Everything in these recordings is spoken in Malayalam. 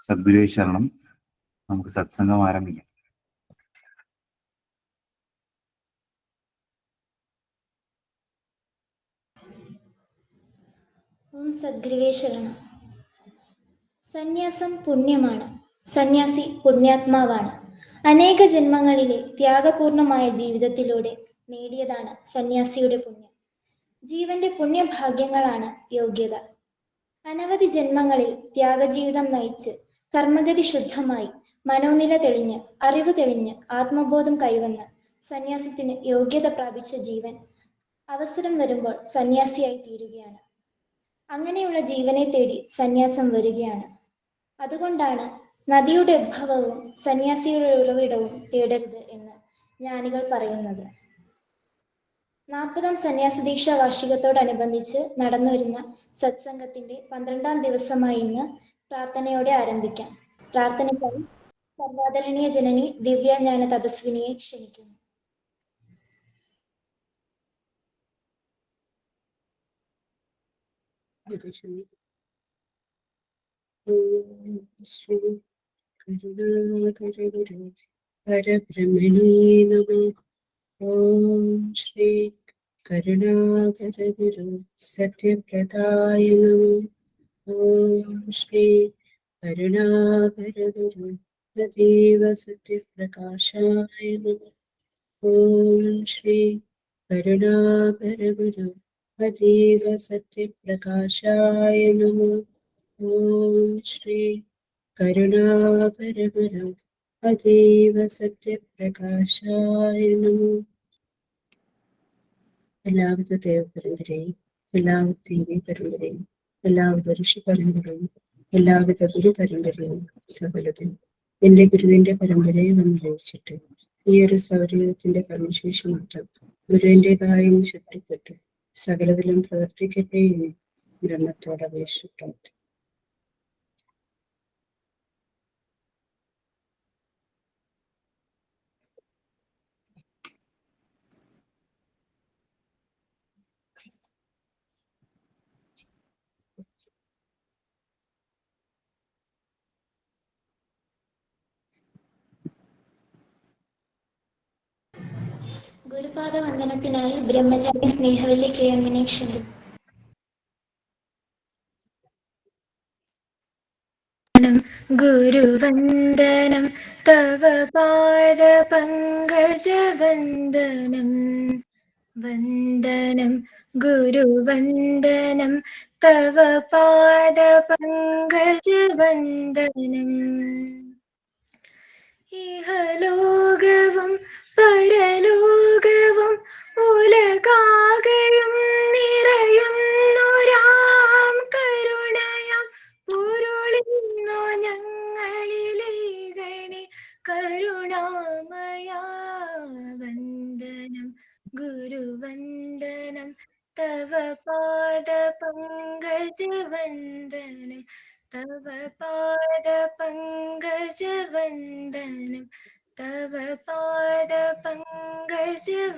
സദ്ഗുരുവേ ശരണം. നമുക്ക് സത്സംഗം ആരംഭിക്കാം. ഓം സദ്ഗുരുവേ ശരണം. സന്യാസം പുണ്യമാണ്. സന്യാസി പുണ്യാത്മാവാണ്. അനേക ജന്മങ്ങളിലെ ത്യാഗപൂർണമായ ജീവിതത്തിലൂടെ നേടിയതാണ് സന്യാസിയുടെ പുണ്യം. ജീവന്റെ പുണ്യഭാഗ്യങ്ങളാണ് യോഗ്യത. അനവധി ജന്മങ്ങളിൽ ത്യാഗജീവിതം നയിച്ച് കർമ്മഗതി ശുദ്ധമായി മനോനില തെളിഞ്ഞ് അറിവ് തെളിഞ്ഞ് ആത്മബോധം കൈവന്ന് സന്യാസത്തിന് യോഗ്യത പ്രാപിച്ച ജീവൻ അവസരം വരുമ്പോൾ സന്യാസിയായി തീരുകയാണ്. അങ്ങനെയുള്ള ജീവനെ തേടി സന്യാസം വരികയാണ്. അതുകൊണ്ടാണ് നദിയുടെ ഉദ്ഭവവും സന്യാസിയുടെ ഉറവിടവും തേടരുത് എന്ന് ജ്ഞാനികൾ പറയുന്നത്. 40ാം സന്യാസദീക്ഷാ വാർഷികത്തോടനുബന്ധിച്ച് നടന്നുവരുന്ന സത്സംഗത്തിന്റെ 12ാം ദിവസമായി ഇന്ന് പ്രാർത്ഥനയോടെ ആരംഭിക്കാം. പ്രാർത്ഥനയ്ക്കായി സർവാദരണീയ ജനനി ദിവ്യജ്ഞാന തപസ്വിനിയെ ക്ഷണിക്കുന്നു. ശ്രീ കരുണാകര ഗുരു പരബ്രഹ്മണേ നമഃ. ഓം ശ്രീ കരുണാകര ഗുരു സത്യപ്രദായ നമഃ. ഓം ശ്രീ കരുണാകര ഗുരു സദൈവ സത്യപ്രകാശായ നമഃ. ഓം ശ്രീ കരുണാകര ഗുരു അതീവ സത്യപ്രകാശായ നമഃ. ഓം ശ്രീ കരുണാകര ഗുരു അതീവ സത്യപ്രകാശായ നമഃ. എല്ലാവിധ ദേവപരമ്പരയും എല്ലാവിധ ദേവീ പരമ്പരയും എല്ലാവിധ ഋഷി പരമ്പരയും എല്ലാവിധ ഗുരു പരമ്പരയും സകലതും എന്റെ ഗുരുവിന്റെ പരമ്പരയെ വന്നുലയിച്ചിട്ട് ഈ ഒരു സൗരയൂഥത്തിന്റെ കർമ്മശേഷി മാത്രം ഗുരുവിൻ്റെതായ ശക്തിപ്പെട്ടു സകലത്തിലും പ്രവർത്തിക്കട്ടെ എന്ന് ബ്രഹ്മത്തോട് അപേക്ഷിച്ചു. ഗുരുപാദ വന്ദനത്തിനായി ബ്രഹ്മചാരി സ്നേഹവല്ലി കേയമ്മിനെ ക്ഷണിക്കുന്നു. ഗുരുവന്ദനം തവ പാദ പങ്കജവന്ദനം വന്ദനം ഗുരുവന്ദനം തവ പാദ പങ്കജവന്ദനം. ഇഹലോകവും പരലോകവും ഉലകാകയും നിറയുന്നൊരാം കരുണയാം പൊരുളിന്നു ഞങ്ങളിലേകണേ കരുണാമയ. വന്ദനം ഗുരുവന്ദനം തവ പാദ പങ്കജവന്ദനം തവ പാദ പങ്കജവന്ദനം തവ പാദ പങ്കജവന്ദനം.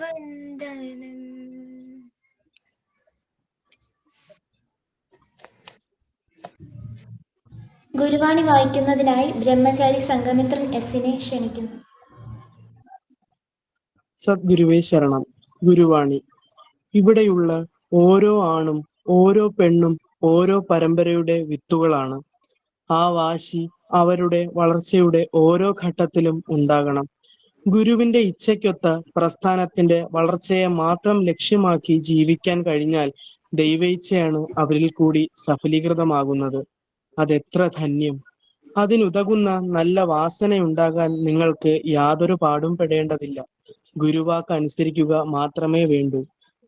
ഗുരുവാണി വായിക്കുന്നതിനായി ബ്രഹ്മചാരി സംഘമിത്രൻ എസിനെ ക്ഷണിക്കുന്നു. സദ്ഗുരുവേ ശരണം. ഗുരുവാണി. ഇവിടെയുള്ള ഓരോ ആണും ഓരോ പെണ്ണും ഓരോ പരമ്പരയുടെ വിത്തുകളാണ്. ആ വാശി അവരുടെ വളർച്ചയുടെ ഓരോ ഘട്ടത്തിലും ഉണ്ടാകണം. ഗുരുവിന്റെ ഇച്ഛയ്ക്കൊത്ത പ്രസ്ഥാനത്തിന്റെ വളർച്ചയെ മാത്രം ലക്ഷ്യമാക്കി ജീവിക്കാൻ കഴിഞ്ഞാൽ ദൈവേച്ഛയാണ് അവരിൽ കൂടി സഫലീകൃതമാകുന്നത്. അതെത്ര ധന്യം! അതിനുതകുന്ന നല്ല വാസനയുണ്ടാകാൻ നിങ്ങൾക്ക് യാതൊരു പാടും പെടേണ്ടതില്ല. ഗുരുവാക്ക് അനുസരിക്കുക മാത്രമേ വേണ്ടൂ.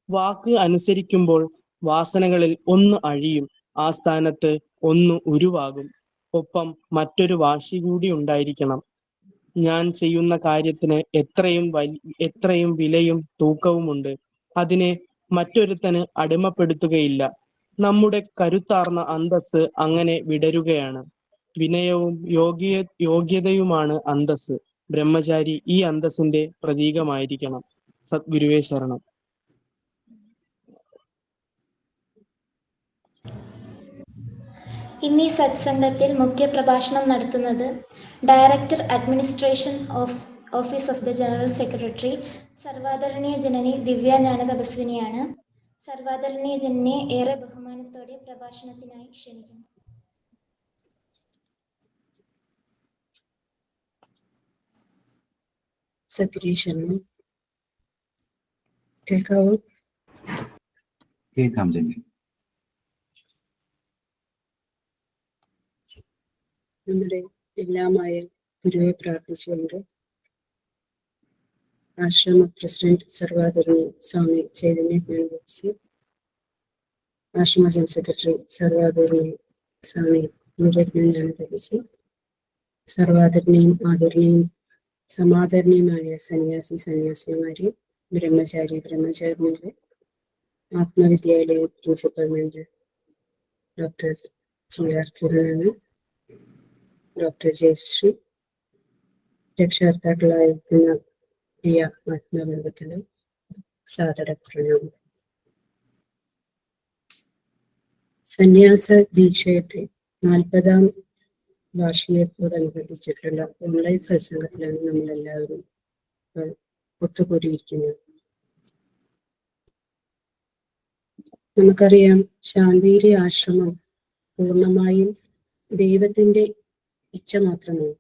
വാക്ക് അനുസരിക്കുമ്പോൾ വാസനകളിൽ ഒന്ന് അഴിയും, ആ സ്ഥാനത്ത് ഒന്ന് ഉരുവാകും. ഒപ്പം മറ്റൊരു വാശി കൂടി ഉണ്ടായിരിക്കണം. ഞാൻ ചെയ്യുന്ന കാര്യത്തിന് എത്രയും വിലയും തൂക്കവുമുണ്ട്. അതിനെ മറ്റൊരുത്തന് അടിമപ്പെടുത്തുകയില്ല. നമ്മുടെ കരുത്താർന്ന അന്തസ്സ് അങ്ങനെ വിടരുകയാണ്. വിനയവും യോഗ്യതയുമാണ് അന്തസ്സ്. ബ്രഹ്മചാരി ഈ അന്തസ്സിന്റെ പ്രതീകമായിരിക്കണം. സദ്ഗുരുവേ ശരണം. ഇന്ന് ഈ സത്സംഗത്തിൽ മുഖ്യപ്രഭാഷണം നടത്തുന്നത് director administration office of the general secretary സർവാദരണീയ ജനനി ദിവ്യാജ്ഞാന തപസ്വിനിയാണ്. സർവാദരണീയ ജനനിയെ ഏറെ ബഹുമാനത്തോടെ പ്രഭാഷണത്തിനായി ക്ഷണിക്കുന്നു. സക്രീഷനും കേൾക്കാവൂ? കേൾക്കാം ജന്നി. നമ്മുടെ എല്ലാമായ ഗുരുവെ പ്രാർത്ഥിച്ചുകൊണ്ട് ആശ്രമ പ്രസിഡന്റ് സർവാദരണീയ സ്വാമി ചൈതന്യ ജ്ഞാനബോധി, ആശ്രമ ജനറൽ സെക്രട്ടറി സർവാദരണീയ സ്വാമി ജ്ഞാനബോധി, സർവാദരണീയും ആദരണീയും സമാദരണീയമായ സന്യാസിമാരെ, ബ്രഹ്മചാരിമാരെ, Athmavidyalaya principal member doctor GR കിരണന്, ഡോക്ടർ ജയശ്രീ, രക്ഷകർത്താക്കളായിരിക്കുന്ന പ്രിയ ആത്മബന്ധുക്കളും സാദര പ്രണാമം. സന്യാസ ദീക്ഷയുടെ 40ാം വാർഷികത്തോടനുബന്ധിച്ചിട്ടുള്ള ഓൺലൈൻ സത്സംഗത്തിലാണ് നമ്മളെല്ലാവരും ഒത്തുകൂടിയിരിക്കുന്നത്. നമുക്കറിയാം, ശാന്തിഗിരി ആശ്രമം പൂർണ്ണമായും ദൈവത്തിന്റെ ഇച്ഛ മാത്രമാണ്.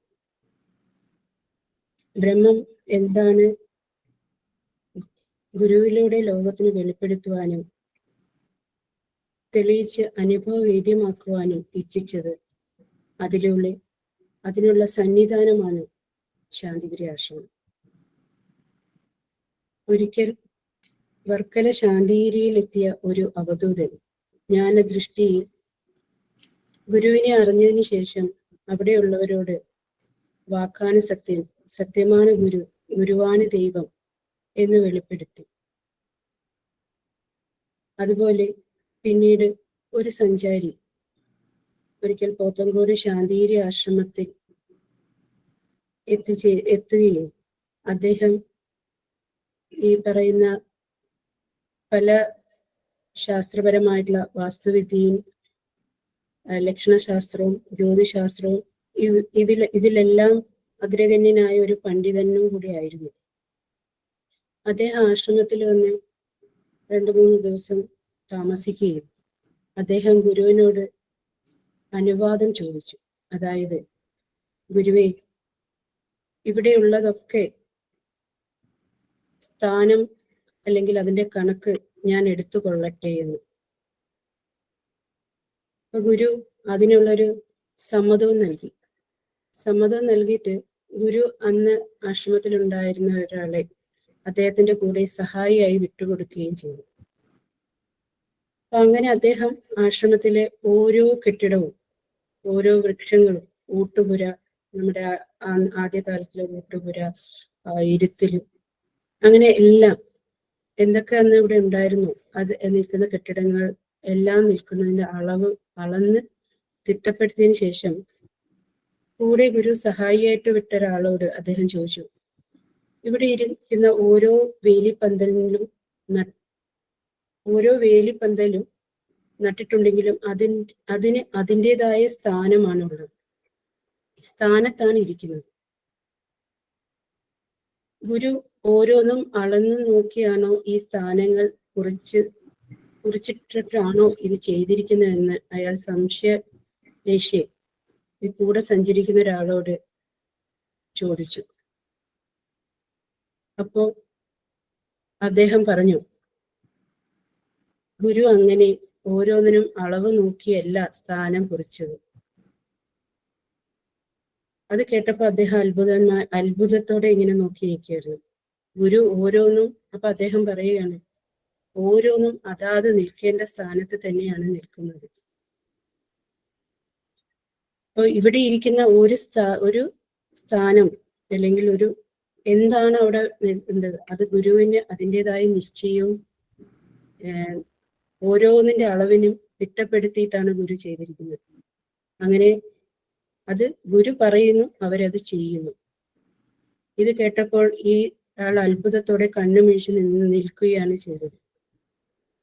ബ്രഹ്മം എന്താണ് ഗുരുവിലൂടെ ലോകത്തിന് വെളിപ്പെടുത്തുവാനും തെളിയിച്ച് അനുഭവവേദ്യമാക്കുവാനും ഇച്ഛിച്ചത് അതിനുള്ള സന്നിധാനമാണ് ശാന്തിഗിരി ആശ്രമം. ഒരിക്കൽ വർക്കല ശാന്തിഗിരിയിൽ എത്തിയ ഒരു അവധൂതൻ ജ്ഞാനദൃഷ്ടിയിൽ ഗുരുവിനെ അറിഞ്ഞതിന് ശേഷം അവിടെയുള്ളവരോട് വാക്കാണ് സത്യം, സത്യമാണ് ഗുരു, ഗുരുവാണ് ദൈവം എന്ന് വെളിപ്പെടുത്തി. അതുപോലെ പിന്നീട് ഒരു സഞ്ചാരി ഒരിക്കൽ പോത്തൻകോട് ശാന്തിഗിരി ആശ്രമത്തിൽ എത്തുകയും അദ്ദേഹം ഈ പറയുന്ന പല ശാസ്ത്രപരമായിട്ടുള്ള വാസ്തുവിദ്യയും ലക്ഷണശാസ്ത്രവും ജ്യോതിശാസ്ത്രവും ഇതിലെല്ലാം അഗ്രഗണ്യനായ ഒരു പണ്ഡിതനും കൂടി ആയിരുന്നു. അദ്ദേഹം ആശ്രമത്തിൽ വന്ന് 2-3 ദിവസം താമസിക്കുകയും അദ്ദേഹം ഗുരുവിനോട് അനുവാദം ചോദിച്ചു. അതായത്, ഗുരുവേ, ഇവിടെയുള്ളതൊക്കെ സ്ഥാനം അല്ലെങ്കിൽ അതിന്റെ കണക്ക് ഞാൻ എടുത്തുകൊള്ളട്ടെ എന്ന്. അപ്പൊ ഗുരു അതിനുള്ളൊരു സമ്മതവും നൽകിയിട്ട് ഗുരു അന്ന് ആശ്രമത്തിലുണ്ടായിരുന്ന ഒരാളെ അദ്ദേഹത്തിന്റെ കൂടെ സഹായിയായി വിട്ടുകൊടുക്കുകയും ചെയ്തു. അപ്പൊ അങ്ങനെ അദ്ദേഹം ആശ്രമത്തിലെ ഓരോ കെട്ടിടവും, ഓരോ വൃക്ഷങ്ങളും, ഊട്ടുപുര, നമ്മുടെ ആദ്യകാലത്തിലെ ഊട്ടുപുര, ഇരുത്തില്, അങ്ങനെ എല്ലാം എന്തൊക്കെ അന്ന് ഇവിടെ ഉണ്ടായിരുന്നു അത് നിൽക്കുന്ന കെട്ടിടങ്ങൾ എല്ലാം നിൽക്കുന്നതിന്റെ അളവ് അളന്ന് തിട്ടപ്പെടുത്തിയതിനു ശേഷം കൂടെ ഗുരു സഹായിയായിട്ട് വിട്ട ഒരാളോട് അദ്ദേഹം ചോദിച്ചു, ഇവിടെ ഇരിക്കുന്ന ഓരോ വേലിപ്പന്തലും നട്ടിട്ടുണ്ടെങ്കിലും അതിന് അതിൻ്റെതായ സ്ഥാനമാണുള്ളത്, സ്ഥാനത്താണ് ഇരിക്കുന്നത്. ഗുരു ഓരോന്നും അളന്നു നോക്കിയാണോ ഈ സ്ഥാനങ്ങൾ കുറിച്ചിട്ടാണോ ഇത് ചെയ്തിരിക്കുന്നതെന്ന് അയാൾ സംശയലേശേ ഈ കൂടെ സഞ്ചരിക്കുന്ന ഒരാളോട് ചോദിച്ചു. അപ്പോ അദ്ദേഹം പറഞ്ഞു, ഗുരു അങ്ങനെ ഓരോന്നിനും അളവ് നോക്കിയല്ല സ്ഥാനം കുറിച്ചത്. അത് കേട്ടപ്പോ അദ്ദേഹം അത്ഭുതത്തോടെ ഇങ്ങനെ നോക്കിയിരിക്കുകയായിരുന്നു. ഗുരു ഓരോന്നും, അപ്പൊ അദ്ദേഹം പറയുകയാണ്, ഓരോന്നും അതാത് നിൽക്കേണ്ട സ്ഥാനത്ത് തന്നെയാണ് നിൽക്കുന്നത്. അപ്പൊ ഇവിടെ ഇരിക്കുന്ന ഒരു സ്ഥാനം അല്ലെങ്കിൽ ഒരു എന്താണ് അവിടെ നിൽക്കേണ്ടത്, അത് ഗുരുവിന് അതിൻ്റെതായ നിശ്ചയവും ഓരോന്നിന്റെ അളവിനും തിട്ടപ്പെടുത്തിയിട്ടാണ് ഗുരു ചെയ്തിരിക്കുന്നത്. അങ്ങനെ അത് ഗുരു പറയുന്നു, അവരത് ചെയ്യുന്നു. ഇത് കേട്ടപ്പോൾ ഈ ആൾ അത്ഭുതത്തോടെ കണ്ണുമിഴിച്ച് നിൽക്കുകയാണ് ചെയ്തത്.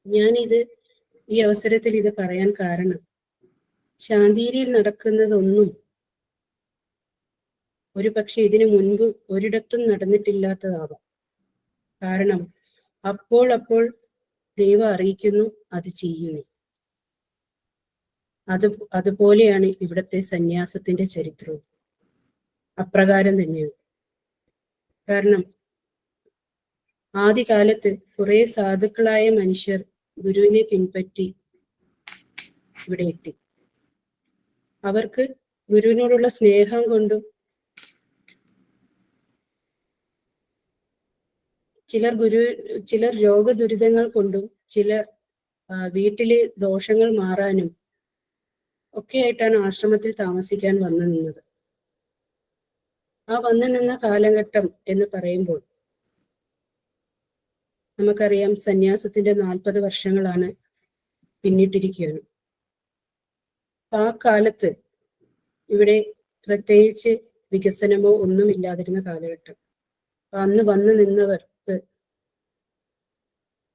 ഞാനിത് ഈ അവസരത്തിൽ ഇത് പറയാൻ കാരണം, ശാന്തിയിൽ നടക്കുന്നതൊന്നും ഒരു പക്ഷെ ഇതിനു മുൻപ് ഒരിടത്തും നടന്നിട്ടില്ലാത്തതാവാം. കാരണം അപ്പോൾ ദൈവം അറിയിക്കുന്നു, അത് ചെയ്യുന്നു. അതുപോലെയാണ് ഇവിടുത്തെ സന്യാസത്തിന്റെ ചരിത്രവും. അപ്രകാരം തന്നെയാണ്. കാരണം ആദ്യകാലത്ത് കുറെ സാധുക്കളായ മനുഷ്യർ ഗുരുവിനെ പിൻപറ്റി ഇവിടെ എത്തി. അവർക്ക് ഗുരുവിനോടുള്ള സ്നേഹം കൊണ്ടും ചിലർ രോഗദുരിതങ്ങൾ കൊണ്ടും ചിലർ വീട്ടിലെ ദോഷങ്ങൾ മാറാനും ഒക്കെ ആയിട്ടാണ് ആശ്രമത്തിൽ താമസിക്കാൻ വന്നു നിന്നത്. ആ വന്നു നിന്ന കാലഘട്ടം എന്ന് പറയുമ്പോൾ നമുക്കറിയാം, സന്യാസത്തിന്റെ 40 വർഷങ്ങളാണ് പിന്നിട്ടിരിക്കുകയാണ്. ആ കാലത്ത് ഇവിടെ പ്രത്യേകിച്ച് വികസനമോ ഒന്നും ഇല്ലാതിരുന്ന കാലഘട്ടം. അന്ന് വന്നു നിന്നവർക്ക്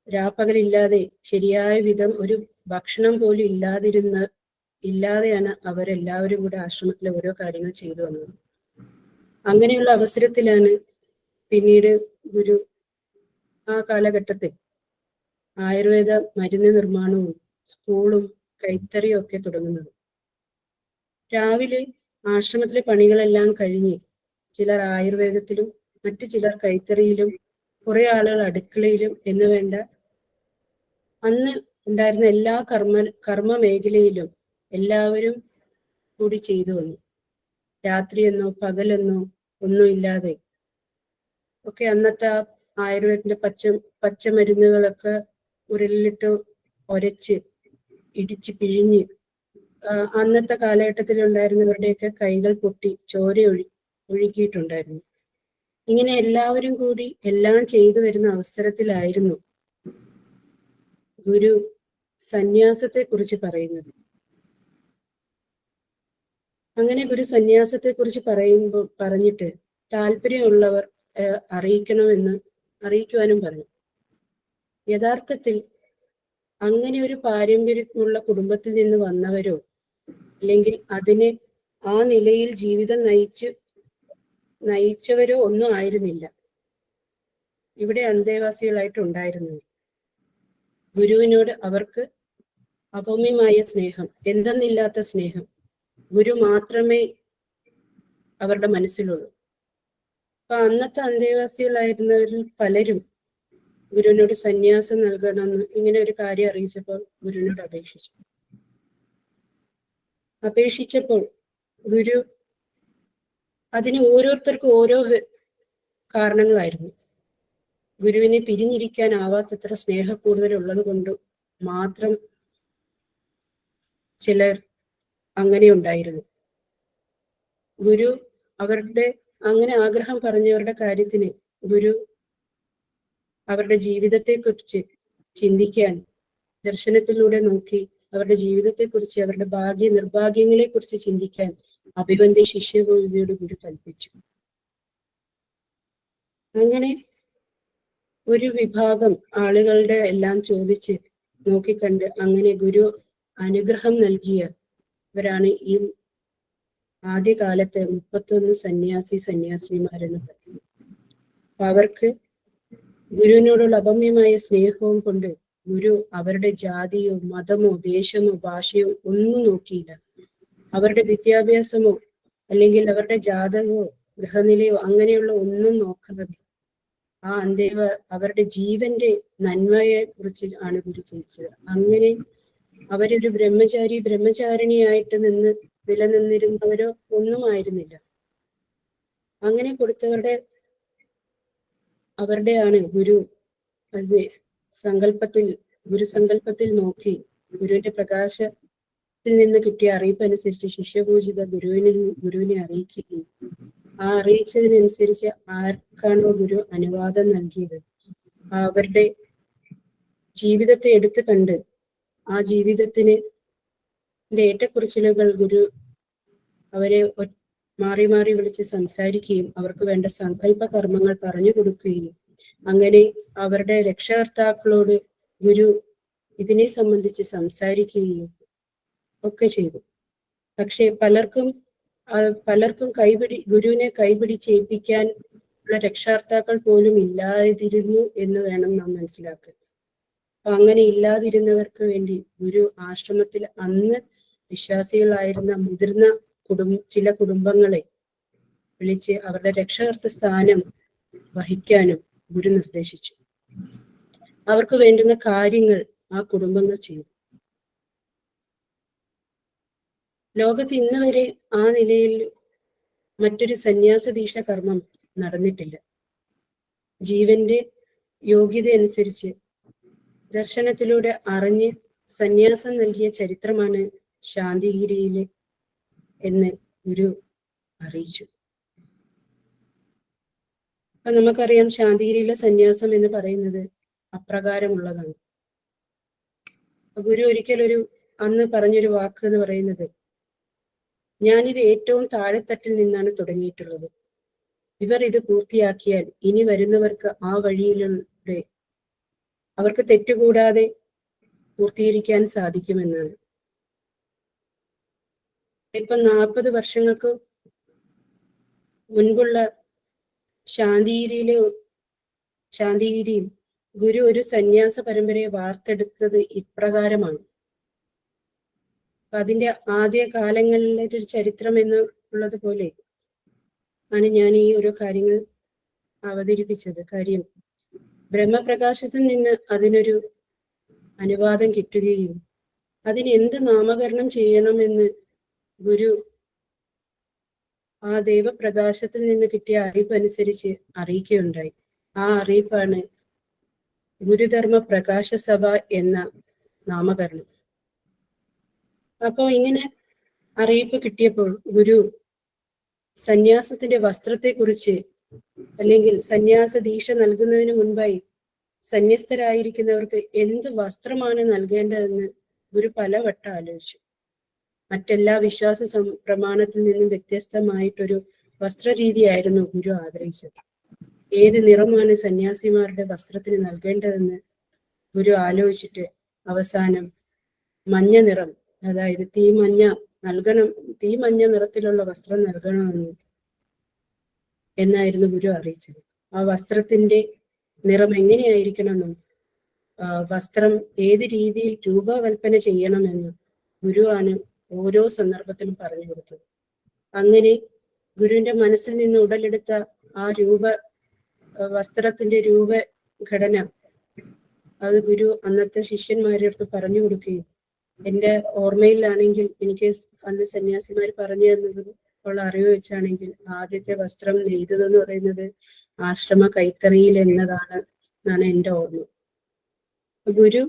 രാപ്പകലില്ലാതെ ശരിയായ വിധം ഒരു ഭക്ഷണം പോലും ഇല്ലാതെയാണ് അവരെല്ലാവരും കൂടെ ആശ്രമത്തിലെ ഓരോ കാര്യങ്ങൾ ചെയ്തു വന്നത്. അങ്ങനെയുള്ള അവസരത്തിലാണ് പിന്നീട് ഗുരു ആ കാലഘട്ടത്തിൽ ആയുർവേദ മരുന്ന് നിർമ്മാണവും സ്കൂളും കൈത്തറിയും ഒക്കെ തുടങ്ങുന്നത്. രാവിലെ ആശ്രമത്തിലെ പണികളെല്ലാം കഴിഞ്ഞ് ചിലർ ആയുർവേദത്തിലും മറ്റു ചിലർ കൈത്തറിയിലും കുറെ ആളുകൾ അടുക്കളയിലും എന്ന് വേണ്ട അന്ന് ഉണ്ടായിരുന്ന എല്ലാ കർമ്മ മേഖലയിലും എല്ലാവരും കൂടി ചെയ്തു വന്നു. രാത്രിയെന്നോ പകലെന്നോ ഒന്നുമില്ലാതെ ഒക്കെ അന്നത്തെ ആയുർവേദത്തിന്റെ പച്ചമരുന്നുകളൊക്കെ ഉരുളിലിട്ട് ഒരച്ച് ഇടിച്ച് പിഴിഞ്ഞ് അന്നത്തെ കാലഘട്ടത്തിൽ ഉണ്ടായിരുന്നവരുടെയൊക്കെ കൈകൾ പൊട്ടി ചോര ഒഴുകിയിട്ടുണ്ടായിരുന്നു. ഇങ്ങനെ എല്ലാവരും കൂടി എല്ലാം ചെയ്തു വരുന്ന അവസരത്തിലായിരുന്നു ഗുരു സന്യാസത്തെ കുറിച്ച് പറയുന്നത്. അങ്ങനെ ഗുരു സന്യാസത്തെ കുറിച്ച് പറഞ്ഞിട്ട് താല്പര്യമുള്ളവർ അറിയിക്കുവാനും പറഞ്ഞു. യഥാർത്ഥത്തിൽ അങ്ങനെ ഒരു പാരമ്പര്യമുള്ള കുടുംബത്തിൽ നിന്ന് വന്നവരോ അല്ലെങ്കിൽ അതിനെ ആ നിലയിൽ ജീവിതം നയിച്ചവരോ ഒന്നും ആയിരുന്നില്ല ഇവിടെ അന്തേവാസികളായിട്ട് ഉണ്ടായിരുന്നത്. ഗുരുവിനോട് അവർക്ക് അപമ്യമായ സ്നേഹം, എന്തെന്നില്ലാത്ത സ്നേഹം, ഗുരു മാത്രമേ അവരുടെ മനസ്സിലുള്ളൂ. അപ്പൊ അന്നത്തെ അന്തേവാസികളായിരുന്നവരിൽ പലരും ഗുരുവിനോട് സന്യാസം നൽകണമെന്ന് ഇങ്ങനെ ഒരു കാര്യം അറിയിച്ചപ്പോൾ ഗുരുവിനോട് അപേക്ഷിച്ചപ്പോൾ ഗുരു അതിന് ഓരോരുത്തർക്കും ഓരോ കാരണങ്ങളായിരുന്നു. ഗുരുവിനെ പിരിഞ്ഞിരിക്കാനാവാത്തത്ര സ്നേഹക്കൂടുതലുള്ളത് കൊണ്ട് മാത്രം ചിലർ അങ്ങനെ ഉണ്ടായിരുന്നു. ഗുരു അവരുടെ അങ്ങനെ ആഗ്രഹം പറഞ്ഞവരുടെ കാര്യത്തിന് ഗുരു അവരുടെ ജീവിതത്തെക്കുറിച്ച് ചിന്തിക്കാൻ ദർശനത്തിലൂടെ നോക്കി അവരുടെ ജീവിതത്തെക്കുറിച്ച് അവരുടെ നിർഭാഗ്യങ്ങളെ കുറിച്ച് ചിന്തിക്കാൻ അഭിവന്ദ്യ ശിഷ്യഗോവിന്ദയോട് ഗുരു കൽപ്പിച്ചു. അങ്ങനെ ഒരു വിഭാഗം ആളുകളുടെ എല്ലാം ചോദിച്ച് നോക്കിക്കണ്ട് അങ്ങനെ ഗുരു അനുഗ്രഹം നൽകിയവരാണ് ഈ ആദ്യകാലത്തെ 31 സന്യാസിനിമാരെന്ന് പറയുന്നത്. അപ്പൊ അവർക്ക് ഗുരുവിനോടുള്ള അപമ്യമായ സ്നേഹവും കൊണ്ട് ഗുരു അവരുടെ ജാതിയോ മതമോ ദേശമോ ഭാഷയോ ഒന്നും നോക്കിയില്ല. അവരുടെ വിദ്യാഭ്യാസമോ അല്ലെങ്കിൽ അവരുടെ ജാതകമോ ഗൃഹനിലയോ അങ്ങനെയുള്ള ഒന്നും നോക്കുന്നത് അവരുടെ ജീവന്റെ നന്മയെ കുറിച്ച് ആണ് ഗുരു ചിന്തിച്ചത്. അങ്ങനെ അവരൊരു ബ്രഹ്മചാരിണിയായിട്ട് നിലനിന്നിരുന്നവരോ ഒന്നും ആയിരുന്നില്ല. അങ്ങനെ അവരുടെയാണ് ഗുരു ഗുരുസങ്കല്പത്തിൽ നോക്കി ഗുരുവിന്റെ പ്രകാശത്തിൽ നിന്ന് കിട്ടിയ അറിയിപ്പ് അനുസരിച്ച് ശിഷ്യപൂജിത ഗുരുവിനെ അറിയിക്കുകയും ആ അറിയിച്ചതിനനുസരിച്ച് ആർക്കാണോ ഗുരു അനുവാദം നൽകിയത് അവരുടെ ജീവിതത്തെ എടുത്തു കണ്ട് ആ ജീവിതത്തിന് ഏറ്റക്കുറിച്ചിലുകൾ ഗുരു അവരെ മാറി മാറി വിളിച്ച് സംസാരിക്കുകയും അവർക്ക് വേണ്ട സങ്കല്പ കർമ്മങ്ങൾ പറഞ്ഞു കൊടുക്കുകയും അങ്ങനെ അവരുടെ രക്ഷകർത്താക്കളോട് ഗുരു ഇതിനെ സംബന്ധിച്ച് സംസാരിക്കുകയും ഒക്കെ ചെയ്തു. പക്ഷെ പലർക്കും ഗുരുവിനെ കൈപിടിച്ചേൽപ്പിക്കാൻ ഉള്ള രക്ഷാകർത്താക്കൾ പോലും ഇല്ലാതിരുന്നു എന്ന് വേണം നാം മനസ്സിലാക്കാൻ. അപ്പൊ അങ്ങനെ ഇല്ലാതിരുന്നവർക്ക് വേണ്ടി ഗുരു ആശ്രമത്തിൽ അന്ന് വിശ്വാസികളായിരുന്ന മുതിർന്ന ചില കുടുംബങ്ങളെ വിളിച്ച് അവരുടെ രക്ഷകർത്ത സ്ഥാനം വഹിക്കാനും ഗുരു നിർദ്ദേശിച്ചു. അവർക്ക് വേണ്ടുന്ന കാര്യങ്ങൾ ആ കുടുംബങ്ങൾ ചെയ്തു. ലോകത്ത് ഇന്ന് വരെ ആ നിലയിൽ മറ്റൊരു സന്യാസ ദീക്ഷ കർമ്മം നടന്നിട്ടില്ല. ജീവന്റെ യോഗ്യത അനുസരിച്ച് ദർശനത്തിലൂടെ അറിഞ്ഞ് സന്യാസം നൽകിയ ചരിത്രമാണ് ശാന്തിഗിരിയിലെ എന്ന് ഗുരു അറിയിച്ചു. അപ്പൊ നമുക്കറിയാം ശാന്തിഗിരിയിലെ സന്യാസം എന്ന് പറയുന്നത് അപ്രകാരമുള്ളതാണ്. ഗുരു ഒരിക്കലൊരു അന്ന് പറഞ്ഞൊരു വാക്ക് എന്ന് പറയുന്നത്, ഞാനിത് ഏറ്റവും താഴെത്തട്ടിൽ നിന്നാണ് തുടങ്ങിയിട്ടുള്ളത്. ഇവർ ഇത് പൂർത്തിയാക്കിയാൽ ഇനി വരുന്നവർക്ക് ആ വഴിയിലൂടെ അവർക്ക് തെറ്റുകൂടാതെ പൂർത്തീകരിക്കാൻ സാധിക്കുമെന്നാണ്. ഇപ്പൊ 40 വർഷങ്ങൾക്ക് മുൻപുള്ള ശാന്തിഗിരിയിൽ ഗുരു ഒരു സന്യാസ പരമ്പരയെ വാർത്തെടുത്തത് ഇപ്രകാരമാണ്. അതിന്റെ ആദ്യ കാലങ്ങളിലെ ഒരു ചരിത്രം എന്നുള്ളത് പോലെ ആണ് ഞാൻ ഈ ഓരോ കാര്യങ്ങൾ അവതരിപ്പിച്ചത്. കാര്യം ബ്രഹ്മപ്രകാശത്തിൽ നിന്ന് അതിനൊരു അനുവാദം കിട്ടുകയും അതിന് എന്ത് നാമകരണം ചെയ്യണമെന്ന് ഗുരു ആ ദൈവപ്രകാശത്തിൽ നിന്ന് കിട്ടിയ അറിയിപ്പ് അനുസരിച്ച് അറിയിക്കുകയുണ്ടായി. ആ അറിയിപ്പാണ് ഗുരുധർമ്മ പ്രകാശ സഭ എന്ന നാമകരണം. അപ്പോൾ ഇങ്ങനെ അറിയിപ്പ് കിട്ടിയപ്പോൾ ഗുരു സന്യാസത്തിന്റെ വസ്ത്രത്തെക്കുറിച്ച്, അല്ലെങ്കിൽ സന്യാസ ദീക്ഷ നൽകുന്നതിന് മുൻപായി സന്യസ്തരായിരിക്കുന്നവർക്ക് എന്ത് വസ്ത്രമാണ് നൽകേണ്ടതെന്ന് ഗുരു പലവട്ടം ആലോചിച്ചു. മറ്റെല്ലാ വിശ്വാസ പ്രമാണത്തിൽ നിന്നും വ്യത്യസ്തമായിട്ടൊരു വസ്ത്രരീതിയായിരുന്നു ഗുരു ആഗ്രഹിച്ചത്. ഏത് നിറമാണ് സന്യാസിമാരുടെ വസ്ത്രത്തിന് നൽകേണ്ടതെന്ന് ഗുരു ആലോചിച്ചിട്ട് അവസാനം മഞ്ഞ നിറം, അതായത് തീമഞ്ഞ നിറത്തിലുള്ള വസ്ത്രം നൽകണമെന്ന് എന്നായിരുന്നു ഗുരു അറിയിച്ചത്. ആ വസ്ത്രത്തിന്റെ നിറം എങ്ങനെയായിരിക്കണമെന്നും വസ്ത്രം ഏത് രീതിയിൽ രൂപകൽപ്പന ചെയ്യണമെന്നും ഗുരുവാണ് ഓരോ സന്ദർഭത്തിലും പറഞ്ഞു കൊടുത്തത്. അങ്ങനെ ഗുരുവിന്റെ മനസ്സിൽ നിന്ന് ഉടലെടുത്ത ആ വസ്ത്രത്തിന്റെ രൂപഘടന അത് ഗുരു അന്നത്തെ ശിഷ്യന്മാരുടെ അടുത്ത് പറഞ്ഞു കൊടുക്കുകയും, എൻ്റെ ഓർമ്മയിലാണെങ്കിൽ എനിക്ക് അന്ന് സന്യാസിമാർ പറഞ്ഞു തന്നത് ഉള്ള അറിവ് വെച്ചാണെങ്കിൽ ആദ്യത്തെ വസ്ത്രം നെയ്തതെന്ന് പറയുന്നത് ആശ്രമ കൈത്തറിയിൽ എന്നാണ് എൻ്റെ ഓർമ്മ. ഗുരു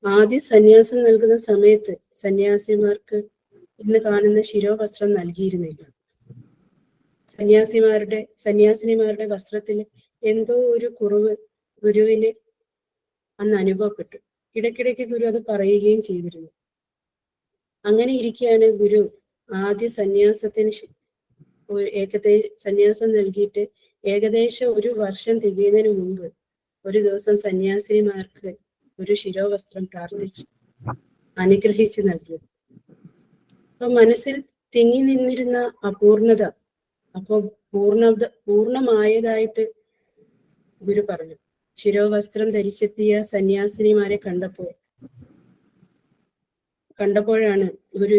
ആദ്യം സന്യാസം നൽകുന്ന സമയത്ത് സന്യാസിമാർക്ക് ഇന്ന് കാണുന്ന ശിരോവസ്ത്രം നൽകിയിരുന്നില്ല. സന്യാസിനിമാരുടെ വസ്ത്രത്തിൽ എന്തോ ഒരു കുറവ് ഗുരുവിന് അന്ന് അനുഭവപ്പെട്ടു. ഇടയ്ക്കിടയ്ക്ക് ഗുരു അത് പറയുകയും ചെയ്തിരുന്നു. അങ്ങനെ ഇരിക്കുകയാണ് ഗുരു ആദ്യ സന്യാസം നൽകിയിട്ട് ഏകദേശം 1 വർഷം തികയുന്നതിന് മുമ്പ് ഒരു ദിവസം സന്യാസിനിമാർക്ക് ഒരു ശിരോവസ്ത്രം പ്രാർത്ഥിച്ച് അനുഗ്രഹിച്ച് നൽകിയത്. അപ്പൊ മനസ്സിൽ തിങ്ങി നിന്നിരുന്ന അപൂർണത പൂർണ്ണമായതായിട്ട് ഗുരു പറഞ്ഞു. ശിരോവസ്ത്രം ധരിച്ചെത്തിയ സന്യാസിനിമാരെ കണ്ടപ്പോഴാണ് ഗുരു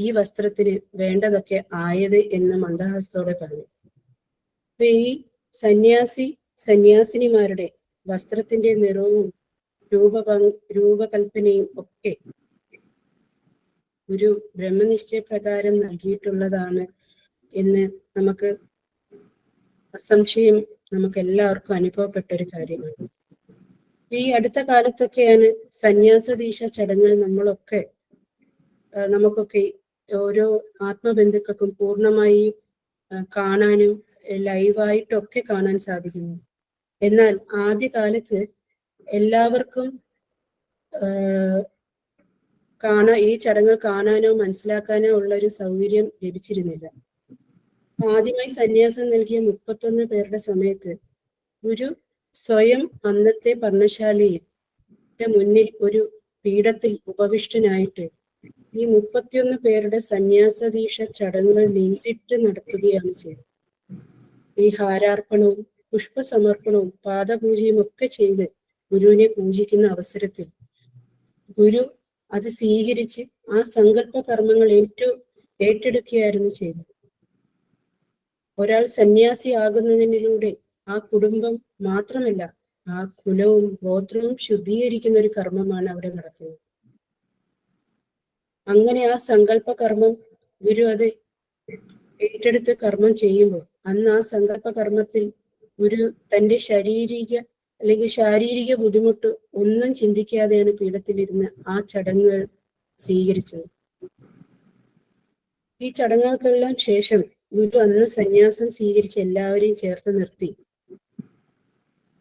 ഈ വസ്ത്രത്തിന് വേണ്ടതൊക്കെ ആയത് എന്ന് മന്ദഹാസത്തോടെ പറഞ്ഞു. അപ്പൊ ഈ സന്യാസിനിമാരുടെ വസ്ത്രത്തിന്റെ നിറവും രൂപകൽപ്പനയും ഒക്കെ ഗുരു ബ്രഹ്മനിശ്ചയപ്രകാരം നൽകിയിട്ടുള്ളതാണ് എന്ന് നമുക്ക് അസംശയം നമുക്ക് എല്ലാവർക്കും അനുഭവപ്പെട്ട ഒരു കാര്യമാണ്. ഈ അടുത്ത കാലത്തൊക്കെയാണ് സന്യാസ ദീക്ഷ ചടങ്ങുകൾ നമുക്കൊക്കെ ഓരോ ആത്മബന്ധുക്കൾക്കും പൂർണ്ണമായി കാണാനും ലൈവായിട്ടൊക്കെ കാണാൻ സാധിക്കുന്നു. എന്നാൽ ആദ്യകാലത്ത് എല്ലാവർക്കും ഈ ചടങ്ങ് കാണാനോ മനസ്സിലാക്കാനോ ഉള്ള ഒരു സൗകര്യം ലഭിച്ചിരുന്നില്ല. ആദ്യമായി സന്യാസം നൽകിയ 31 പേരുടെ സമയത്ത് ഗുരു സ്വയം അന്നത്തെ പർണശാലയിൽ മുന്നിൽ ഒരു പീഠത്തിൽ ഉപവിഷ്ടനായിട്ട് ഈ 31 പേരുടെ സന്യാസദീക്ഷ ചടങ്ങുകൾ നേരിട്ട് നടത്തുകയാണ് ചെയ്തത്. ഈ ഹാരാർപ്പണവും പുഷ്പസമർപ്പണവും പാദപൂജയും ഒക്കെ ചെയ്ത് ഗുരുവിനെ പൂജിക്കുന്ന അവസരത്തിൽ ഗുരു അത് സ്വീകരിച്ച് ആ സങ്കല്പ കർമ്മങ്ങൾ ഏറ്റെടുക്കുകയായിരുന്നു ചെയ്തത്. ഒരാൾ സന്യാസിയാകുന്നതിലൂടെ ആ കുടുംബം മാത്രമല്ല, ആ കുലവും ഗോത്രവും ശുദ്ധീകരിക്കുന്ന ഒരു കർമ്മമാണ് അവിടെ നടക്കുന്നത്. അങ്ങനെ ആ സങ്കല്പ കർമ്മം ഗുരു അത് ഏറ്റെടുത്ത് കർമ്മം ചെയ്യുമ്പോൾ അന്ന് ആ സങ്കല്പ കർമ്മത്തിൽ ഗുരു തന്റെ ശാരീരിക ബുദ്ധിമുട്ട് ഒന്നും ചിന്തിക്കാതെയാണ് പീഠത്തിലിരുന്ന് ആ ചടങ്ങുകൾ സ്വീകരിച്ചത്. ഈ ചടങ്ങുകൾക്കെല്ലാം ശേഷം ഗുരു അന്ന് സന്യാസം സ്വീകരിച്ച് എല്ലാവരെയും ചേർത്ത് നിർത്തി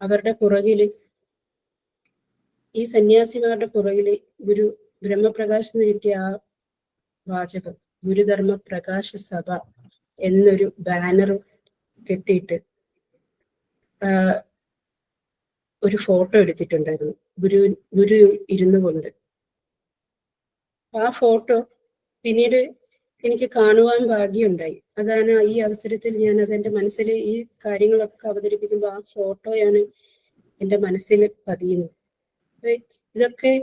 അവരുടെ പുറകില്, ഈ സന്യാസിമാരുടെ പുറകില് ഗുരു ബ്രഹ്മപ്രകാശിന് കിട്ടിയ ആ വാചകം ഗുരുധർമ്മ പ്രകാശ സഭ എന്നൊരു ബാനർ കെട്ടിയിട്ട് ഒരു ഫോട്ടോ എടുത്തിട്ടുണ്ടായിരുന്നു ഗുരു ഇരുന്നു കൊണ്ട്. ആ ഫോട്ടോ പിന്നീട് എനിക്ക് കാണുവാൻ ഭാഗ്യമുണ്ടായി. അതാണ് ഈ അവസരത്തിൽ ഞാൻ അതെന്റെ മനസ്സിൽ ഈ കാര്യങ്ങളൊക്കെ അവതരിപ്പിക്കുമ്പോൾ ആ ഫോട്ടോയാണ് എൻ്റെ മനസ്സിൽ പതിയുന്നത്. ഇതൊക്കെ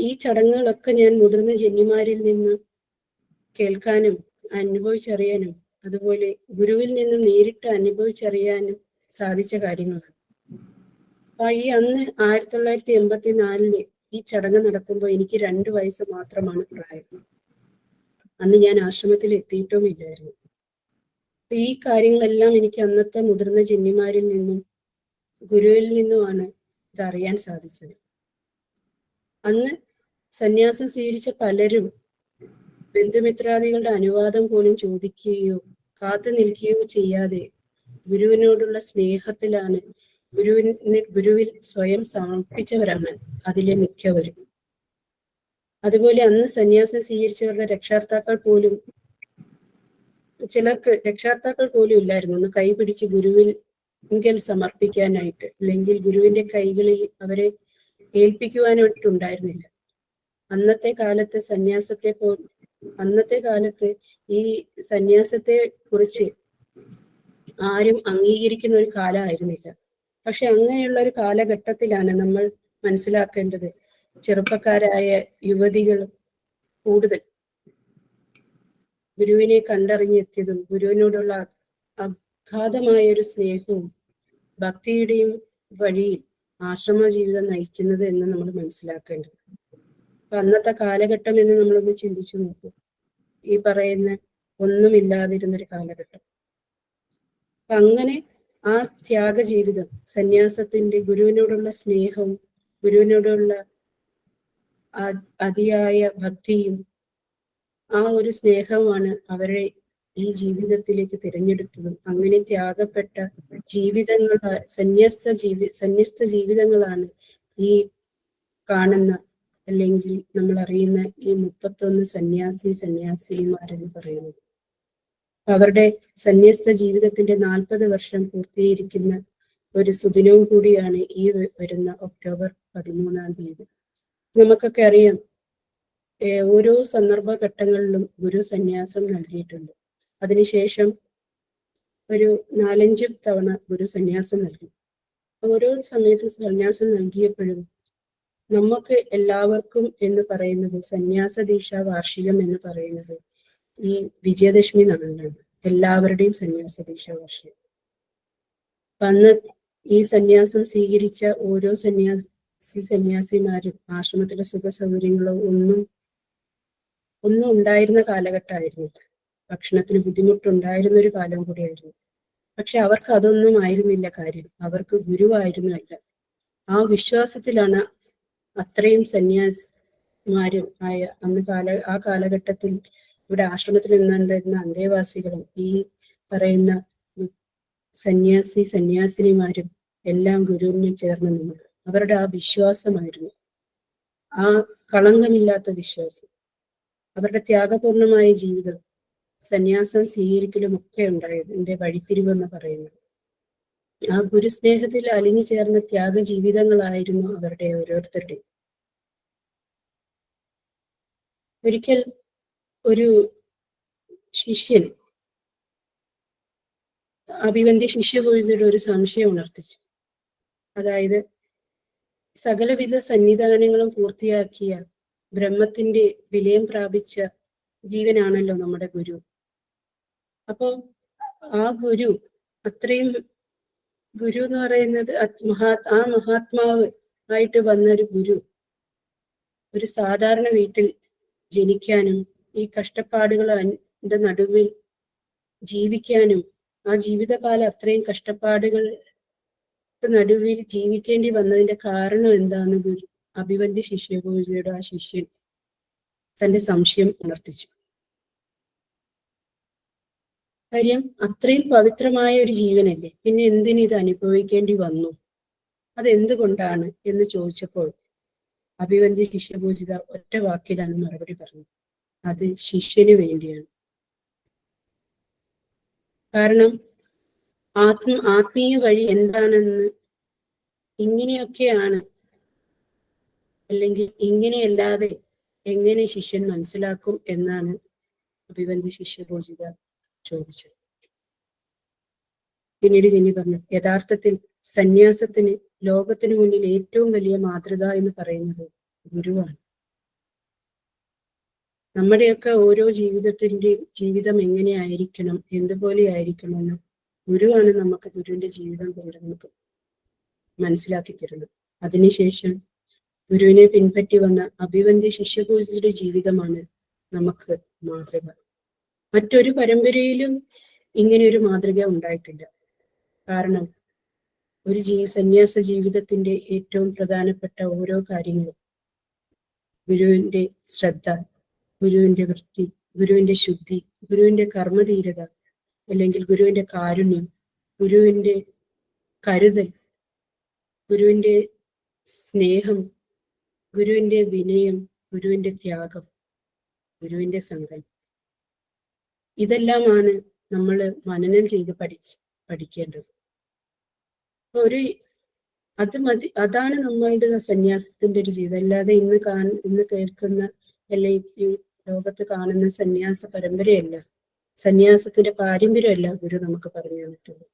ഈ ചടങ്ങുകളൊക്കെ ഞാൻ മുതിർന്ന ജന്മിമാരിൽ നിന്ന് കേൾക്കാനും അനുഭവിച്ചറിയാനും അതുപോലെ ഗുരുവിൽ നിന്ന് നേരിട്ട് അനുഭവിച്ചറിയാനും സാധിച്ച കാര്യങ്ങളാണ്. ഈ അന്ന് 1984 ഈ ചടങ്ങ് നടക്കുമ്പോൾ എനിക്ക് 2 വയസ്സ് മാത്രമാണ് പ്രായം. അന്ന് ഞാൻ ആശ്രമത്തിൽ എത്തിയിട്ടുമില്ലായിരുന്നു. ഈ കാര്യങ്ങളെല്ലാം എനിക്ക് അന്നത്തെ മുതിർന്ന ജന്മിമാരിൽ നിന്നും ഗുരുവിൽ നിന്നുമാണ് ഇതറിയാൻ സാധിച്ചത്. അന്ന് സന്യാസം സ്വീകരിച്ച പലരും ബന്ധുമിത്രാദികളുടെ അനുവാദം പോലും ചോദിക്കുകയോ കാത്തു നിൽക്കുകയോ ചെയ്യാതെ ഗുരുവിനോടുള്ള സ്നേഹത്തിലാണ് ഗുരുവിൽ സ്വയം സമർപ്പിച്ചവരാണ് അതിലെ മിക്കവരും. അതുപോലെ അന്ന് സന്യാസം സ്വീകരിച്ചവരുടെ രക്ഷാർത്താക്കൾ പോലും, ചിലർക്ക് രക്ഷാർത്താക്കൾ പോലും ഇല്ലായിരുന്നു ഒന്ന് കൈപിടിച്ച് ഗുരുവിൽ സമർപ്പിക്കാനായിട്ട്, അല്ലെങ്കിൽ ഗുരുവിന്റെ കൈകളിൽ അവരെ ഏൽപ്പിക്കുവാനായിട്ടുണ്ടായിരുന്നില്ല. അന്നത്തെ കാലത്ത് ഈ സന്യാസത്തെ കുറിച്ച് ആരും അംഗീകരിക്കുന്ന ഒരു കാലമായിരുന്നില്ല. പക്ഷെ അങ്ങനെയുള്ള ഒരു കാലഘട്ടത്തിലാണ് നമ്മൾ മനസ്സിലാക്കേണ്ടത് ചെറുപ്പക്കാരായ യുവതികൾ കൂടുതൽ ഗുരുവിനെ കണ്ടറിഞ്ഞെത്തിയതും ഗുരുവിനോടുള്ള അഗാധമായ ഒരു സ്നേഹവും ഭക്തിയുടെയും വഴിയിൽ ആശ്രമ ജീവിതം നയിക്കുന്നത് എന്ന് നമ്മൾ മനസ്സിലാക്കേണ്ടത്. അപ്പൊ അന്നത്തെ കാലഘട്ടം എന്ന് നമ്മളൊന്ന് ചിന്തിച്ചു നോക്കും. ഈ പറയുന്ന ഒന്നുമില്ലാതിരുന്നൊരു കാലഘട്ടം. അപ്പൊ അങ്ങനെ ആ ത്യാഗ ജീവിതം, സന്യാസത്തിന്റെ ഗുരുവിനോടുള്ള സ്നേഹവും ഗുരുവിനോടുള്ള അതിയായ ഭക്തിയും ആ ഒരു സ്നേഹമാണ് അവരെ ഈ ജീവിതത്തിലേക്ക് തിരഞ്ഞെടുത്തതും. അങ്ങനെ ത്യാഗപ്പെട്ട സന്യസ്ത ജീവിതങ്ങളാണ് ഈ കാണുന്ന അല്ലെങ്കിൽ നമ്മൾ അറിയുന്ന ഈ 31 സന്യാസിനിമാരെന്ന് പറയുന്നത്. അവരുടെ സന്യസ്ത ജീവിതത്തിന്റെ 40 വർഷം പൂർത്തീകരിക്കുന്ന ഒരു സുദിനവും കൂടിയാണ് ഈ വരുന്ന ഒക്ടോബർ 13 നമുക്കൊക്കെ അറിയാം, ഓരോ സന്ദർഭഘട്ടങ്ങളിലും ഗുരു സന്യാസം നൽകിയിട്ടുണ്ട്. അതിനുശേഷം ഒരു 4-5 തവണ ഗുരു സന്യാസം നൽകി. ഓരോ സമയത്ത് സന്യാസം നൽകിയപ്പോഴും നമുക്ക് എല്ലാവർക്കും എന്ന് പറയുന്നത് സന്യാസ ദീക്ഷാ വാർഷികം എന്ന് പറയുന്നത് ഈ വിജയദശമി നാളിലാണ് എല്ലാവരുടെയും സന്യാസ ദീക്ഷാ വാർഷികം. അന്ന് ഈ സന്യാസം സ്വീകരിച്ച ഓരോ സന്യാസിമാരും ആശ്രമത്തിലെ സുഖ സൗകര്യങ്ങളോ ഒന്നും ഉണ്ടായിരുന്ന കാലഘട്ടമായിരുന്നില്ല. ഭക്ഷണത്തിന് ബുദ്ധിമുട്ടുണ്ടായിരുന്ന ഒരു കാലം കൂടിയായിരുന്നു. പക്ഷെ അവർക്ക് അതൊന്നും ആയിരുന്നില്ല കാര്യം. അവർക്ക് ഗുരുവായിരുന്നു അല്ല. ആ വിശ്വാസത്തിലാണ് അത്രയും സന്യാസിമാരും ആ കാലഘട്ടത്തിൽ ഇവിടെ ആശ്രമത്തിൽ നിന്നുണ്ടായിരുന്ന അന്തേവാസികളും ഈ പറയുന്ന സന്യാസിനിമാരും എല്ലാം ഗുരുവിനെ ചേർന്ന് നിന്നു. അവരുടെ ആ വിശ്വാസമായിരുന്നു, ആ കളങ്കമില്ലാത്ത വിശ്വാസം, അവരുടെ ത്യാഗപൂർണമായ ജീവിതം, സന്യാസം സ്വീകരിക്കലും ഒക്കെ ഉണ്ടായത് എന്റെ വഴിത്തിരിവെന്ന് പറയുന്നത്. ആ ഗുരുസ്നേഹത്തിൽ അലിഞ്ഞു ചേർന്ന ത്യാഗ ജീവിതങ്ങളായിരുന്നു അവരുടെ ഓരോരുത്തരുടെയും. ഒരിക്കൽ ഒരു ശിഷ്യൻ അഭിവന്ദ്യ ശിഷ്യപൂജിതയുടെ ഒരു സംശയം ഉണർത്തിച്ചു. അതായത് സകലവിധ സന്നിധാനങ്ങളും പൂർത്തിയാക്കിയ ബ്രഹ്മത്തിന്റെ വിലയം പ്രാപിച്ച ജീവനാണല്ലോ നമ്മുടെ ഗുരു. അപ്പോ ആ ഗുരു, അത്രയും ഗുരു എന്ന് പറയുന്നത് ആ മഹാത്മാവ് ആയിട്ട് വന്ന ഒരു ഗുരു ഒരു സാധാരണ വീട്ടിൽ ജനിക്കാനും ഈ കഷ്ടപ്പാടുകളുടെ നടുവിൽ ജീവിക്കാനും ആ ജീവിതകാലം അത്രയും കഷ്ടപ്പാടുകൾ നടുവിൽ ജീവിക്കേണ്ടി വന്നതിന്റെ കാരണം എന്താന്ന് ഗുരു അഭിവന്ദ്യ ശിഷ്യപൂജിതയുടെ ആ ശിഷ്യൻ തന്റെ സംശയം ഉണർത്തിച്ചു. കാര്യം അത്രയും പവിത്രമായ ഒരു ജീവനല്ലേ, പിന്നെ എന്തിന് ഇത് അനുഭവിക്കേണ്ടി വന്നു, അതെന്തുകൊണ്ടാണ് എന്ന് ചോദിച്ചപ്പോൾ അഭിവന്ദ്യ ശിഷ്യപൂജിത ഒറ്റ വാക്കിലാണ് മറുപടി പറഞ്ഞത്: അത് ശിഷ്യന് വേണ്ടിയാണ്. കാരണം ആത്മീയ വഴി എന്താണെന്ന് ഇങ്ങനെയൊക്കെയാണ്, അല്ലെങ്കിൽ ഇങ്ങനെയല്ലാതെ എങ്ങനെ ശിഷ്യൻ മനസ്സിലാക്കും എന്നാണ് അഭിവന്ദ്യ ശിഷ്യപൂജിത ചോദിച്ചത്. പിന്നീട് ജനി പറഞ്ഞു, യഥാർത്ഥത്തിൽ സന്യാസത്തിന് ലോകത്തിന് മുന്നിൽ ഏറ്റവും വലിയ മാതൃക എന്ന് പറയുന്നത് ഗുരുവാണ്. നമ്മുടെയൊക്കെ ഓരോ ജീവിതം എങ്ങനെയായിരിക്കണം, എന്തുപോലെ ആയിരിക്കണം എന്ന് ഗുരുവാണ് നമുക്ക് ഗുരുവിന്റെ ജീവിതം കൊണ്ട് നമുക്ക് മനസ്സിലാക്കി തരുന്നത്. അതിനുശേഷം ഗുരുവിനെ പിൻപറ്റി വന്ന അഭിവന്ദ്യ ശിഷ്യപൂജിതയുടെ ജീവിതമാണ് നമുക്ക് മാതൃക. മറ്റൊരു പരമ്പരയിലും ഇങ്ങനെ ഒരു മാതൃക ഉണ്ടായിട്ടില്ല. കാരണം ഒരു സന്യാസ ജീവിതത്തിന്റെ ഏറ്റവും പ്രധാനപ്പെട്ട ഓരോ കാര്യങ്ങളും ഗുരുവിന്റെ ശ്രദ്ധ, ഗുരുവിന്റെ വൃത്തി, ഗുരുവിന്റെ ശുദ്ധി, ഗുരുവിന്റെ കർമ്മധീരത, അല്ലെങ്കിൽ ഗുരുവിന്റെ കാരുണ്യം, ഗുരുവിന്റെ കരുതൽ, ഗുരുവിന്റെ സ്നേഹം, ഗുരുവിന്റെ വിനയം, ഗുരുവിന്റെ ത്യാഗം, ഗുരുവിന്റെ സങ്കല്പം, ഇതെല്ലാമാണ് നമ്മൾ മനനം ചെയ്ത് പഠിക്കേണ്ടത്. അതാണ് നമ്മളുടെ സന്യാസത്തിന്റെ ഒരു ജീവിതം. അല്ലാതെ ഇന്ന് കേൾക്കുന്ന അല്ലെങ്കിൽ ലോകത്ത് കാണുന്ന സന്യാസ പരമ്പരയല്ല, സന്യാസത്തിന്റെ പാരമ്പര്യമല്ല ഗുരു നമുക്ക് പറഞ്ഞു തന്നിട്ടുള്ളത്.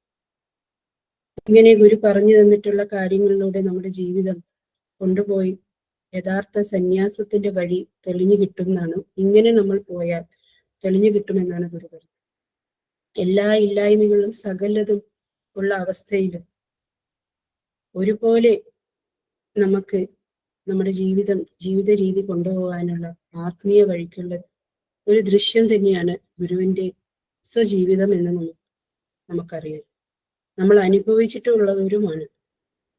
ഇങ്ങനെ ഗുരു പറഞ്ഞു തന്നിട്ടുള്ള കാര്യങ്ങളിലൂടെ നമ്മുടെ ജീവിതം കൊണ്ടുപോയി യഥാർത്ഥ സന്യാസത്തിന്റെ വഴി തെളിഞ്ഞു കിട്ടുമെന്നാണ്, ഇങ്ങനെ നമ്മൾ പോയാൽ തെളിഞ്ഞു കിട്ടുമെന്നാണ് ഗുരു പറയുന്നത്. എല്ലാ ഇല്ലായ്മകളും സകലതും ഉള്ള അവസ്ഥയിലും ഒരുപോലെ നമുക്ക് നമ്മുടെ ജീവിത രീതി കൊണ്ടുപോകാനുള്ള ആത്മീയ വഴിക്കുള്ള ഒരു ദൃശ്യം തന്നെയാണ് ഗുരുവിന്റെ സ്വജീവിതം എന്ന് നമുക്കറിയാം. നമ്മൾ അനുഭവിച്ചിട്ടുള്ളവരുമാണ്,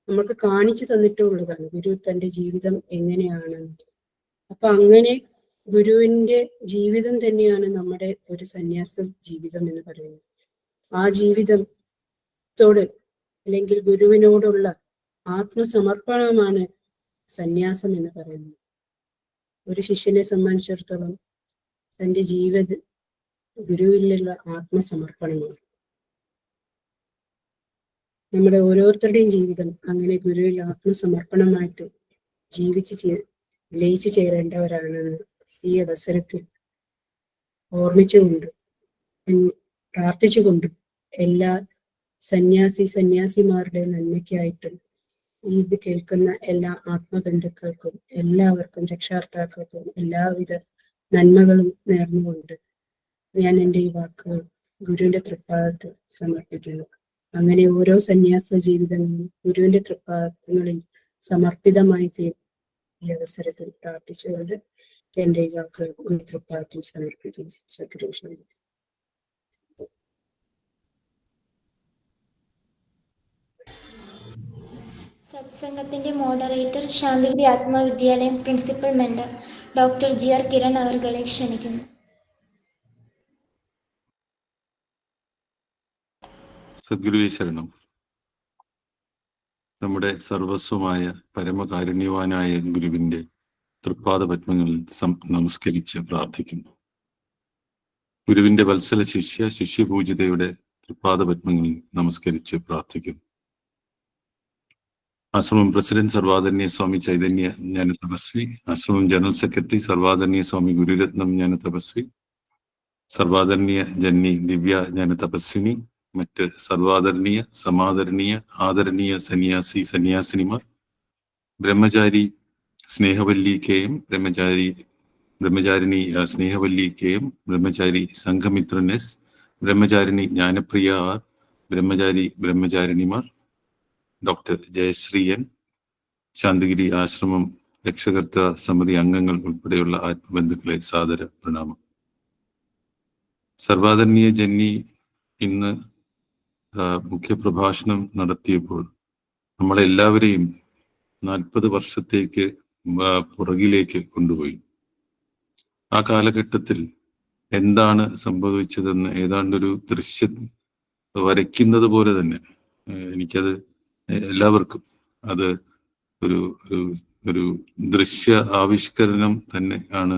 നമുക്ക് കാണിച്ചു തന്നിട്ടുള്ളതാണ് ഗുരു തന്റെ ജീവിതം എങ്ങനെയാണെന്ന്. അപ്പൊ അങ്ങനെ ഗുരുവിന്റെ ജീവിതം തന്നെയാണ് നമ്മുടെ ഒരു സന്യാസ ജീവിതം എന്ന് പറയുന്നത്. ആ ജീവിതത്തോട് അല്ലെങ്കിൽ ഗുരുവിനോടുള്ള ആത്മസമർപ്പണമാണ് സന്യാസം എന്ന് പറയുന്നത്. ഒരു ശിഷ്യനെ സംബന്ധിച്ചിടത്തോളം തന്റെ ഗുരുവിലുള്ള ആത്മസമർപ്പണമാണ്. നമ്മുടെ ഓരോരുത്തരുടെയും ജീവിതം അങ്ങനെ ഗുരുവിൽ ആത്മസമർപ്പണമായിട്ട് ലയിച്ചു ചേരേണ്ടവരാണെന്ന് ഈ അവസരത്തിൽ ഓർമ്മിച്ചുകൊണ്ട് പ്രാർത്ഥിച്ചുകൊണ്ടും എല്ലാ സന്യാസിമാരുടെ നന്മയ്ക്കായിട്ടും ഇത് കേൾക്കുന്ന എല്ലാ ആത്മബന്ധുക്കൾക്കും എല്ലാവർക്കും രക്ഷാർത്ഥാക്കൾക്കും എല്ലാവിധ നന്മകളും നേർന്നുകൊണ്ട് ഞാൻ എൻ്റെ ഈ വാക്കുകൾ ഗുരുവിന്റെ തൃപ്പാദത്തിൽ സമർപ്പിക്കുന്നു. അങ്ങനെ ഓരോ സന്യാസ ജീവിതങ്ങളും ഗുരുവിന്റെ തൃപ്പാദങ്ങളിൽ സമർപ്പിതമായി ഈ അവസരത്തിൽ പ്രാർത്ഥിച്ചുകൊണ്ട് എൻ്റെ ഈ വാക്കുകൾ ഗുരു തൃപ്പാദത്തിൽ സമർപ്പിക്കുന്നു. സകലേശ്വരി. സത്സംഗത്തിന്റെ moderator Santhigiri Athmavidyalayam principal mentor doctor GR Kiran അവർകളെ ക്ഷണിക്കുന്നു. സദ്ഗുരുവേ ശരണം. നമ്മുടെ സർവസ്വമായ പരമകാരുണ്യവാനായ ഗുരുവിന്റെ തൃപ്പാദ പത്മങ്ങളിൽ നമസ്കരിച്ച് പ്രാർത്ഥിക്കുന്നു. ഗുരുവിന്റെ വത്സല ശിഷ്യപൂജിതയുടെ തൃപ്പാദ പത്മങ്ങളിൽ നമസ്കരിച്ച് പ്രാർത്ഥിക്കുന്നു. ആശ്രമം പ്രസിഡന്റ് സർവാദരണീയ സ്വാമി ചൈതന്യ ജ്ഞാന തപസ്വി, ആശ്രമം ജനറൽ സെക്രട്ടറി സർവാദരണീയ സ്വാമി ഗുരുരത്നം ജ്ഞാന തപസ്വി, സർവാദരണീയ ജന്നി ദിവ്യ ജ്ഞാന തപസ്വിനി, മറ്റ് സർവാദരണീയ സമാദരണീയ ആദരണീയ സന്യാസി സന്യാസിനിമാർ, ബ്രഹ്മചാരി സ്നേഹവല്ലി കെ എം, ബ്രഹ്മചാരിണി സ്നേഹവല്ലി കെ എം, ബ്രഹ്മചാരി സംഘമിത്രൻ എസ്, ബ്രഹ്മചാരിണി ജ്ഞാനപ്രിയ ആർ, ബ്രഹ്മചാരിണിമാർ, ഡോക്ടർ ജയശ്രീ എൻ, ശാന്തിഗിരി ആശ്രമം രക്ഷകർത്ത സമിതി അംഗങ്ങൾ ഉൾപ്പെടെയുള്ള ആത്മബന്ധുക്കളെ സാദര പ്രണാമം. സർവാദരണീയ ജന്നി ഇന്ന് മുഖ്യപ്രഭാഷണം നടത്തിയപ്പോൾ നമ്മളെല്ലാവരെയും 40 വർഷത്തേക്ക് പുറകിലേക്ക് കൊണ്ടുപോയി. ആ കാലഘട്ടത്തിൽ എന്താണ് സംഭവിച്ചതെന്ന് ഏതാണ്ടൊരു ദൃശ്യം വരയ്ക്കുന്നത് പോലെ തന്നെ എനിക്കത് എല്ലാവർക്കും അത് ഒരു ഒരു ദൃശ്യ ആവിഷ്കരണം തന്നെ ആണ്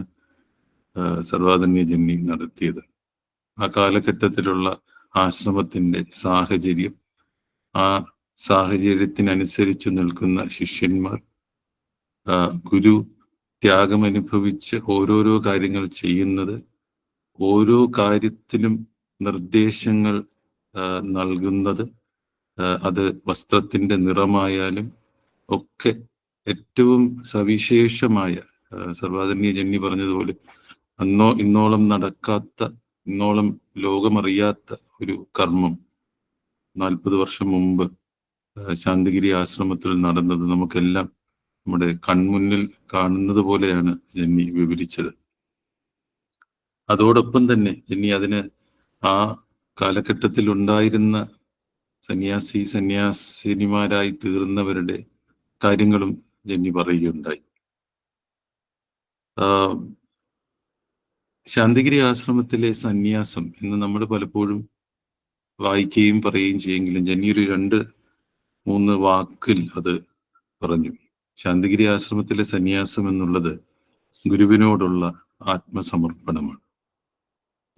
സർവാദരണീയ ജന്നി നടത്തിയത്. ആ കാലഘട്ടത്തിലുള്ള ആശ്രമത്തിന്റെ സാഹചര്യം, ആ സാഹചര്യത്തിനനുസരിച്ച് നിൽക്കുന്ന ശിഷ്യന്മാർ, ഗുരു ത്യാഗം അനുഭവിച്ച് ഓരോരോ കാര്യങ്ങൾ ചെയ്യുന്നത്, ഓരോ കാര്യത്തിനും നിർദ്ദേശങ്ങൾ നൽകുന്നത്, അത് വസ്ത്രത്തിന്റെ നിറമായാലും ഒക്കെ ഏറ്റവും സവിശേഷമായ, സർവാദരണീയ ജന്നി പറഞ്ഞതുപോലെ ഇന്നോളം നടക്കാത്ത, ഇന്നോളം ലോകമറിയാത്ത ഒരു കർമ്മം 40 വർഷം മുമ്പ് ശാന്തിഗിരി ആശ്രമത്തിൽ നടന്നത് നമുക്കെല്ലാം നമ്മുടെ കൺമുന്നിൽ കാണുന്നത് പോലെയാണ് ജന്നി വിവരിച്ചത്. അതോടൊപ്പം തന്നെ ജന്നി അതിന് ആ കാലഘട്ടത്തിൽ ഉണ്ടായിരുന്ന സന്യാസിനിമാരായി തീർന്നവരുടെ കാര്യങ്ങളും ജന്നി പറയുകയുണ്ടായി. ശാന്തിഗിരി ആശ്രമത്തിലെ സന്യാസം എന്ന് നമ്മൾ പലപ്പോഴും വായിക്കുകയും പറയുകയും ചെയ്യുമെങ്കിലും ജന്നി ഒരു 2-3 വാക്കിൽ അത് പറഞ്ഞു. ശാന്തിഗിരി ആശ്രമത്തിലെ സന്യാസം എന്നുള്ളത് ഗുരുവിനോടുള്ള ആത്മസമർപ്പണമാണ്.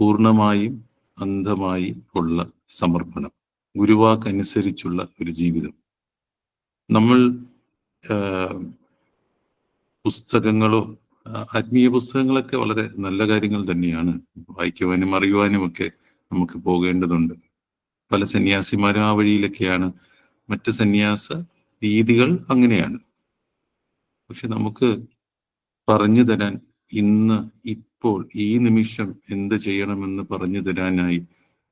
പൂർണ്ണമായും അന്ധമായി ഉള്ള സമർപ്പണം, ഗുരുവാക്കനുസരിച്ചുള്ള ഒരു ജീവിതം. നമ്മൾ പുസ്തകങ്ങളോ ആത്മീയ പുസ്തകങ്ങളൊക്കെ വളരെ നല്ല കാര്യങ്ങൾ തന്നെയാണ്, വായിക്കുവാനും അറിയുവാനും ഒക്കെ നമുക്ക് പോകേണ്ടതുണ്ട്. പല സന്യാസിമാരും ആ വഴിയിലൊക്കെയാണ്, മറ്റ് സന്യാസ രീതികൾ അങ്ങനെയാണ്. പക്ഷെ നമുക്ക് പറഞ്ഞു തരാൻ, ഇന്ന് ഇപ്പോൾ ഈ നിമിഷം എന്ത് ചെയ്യണമെന്ന് പറഞ്ഞു തരാനായി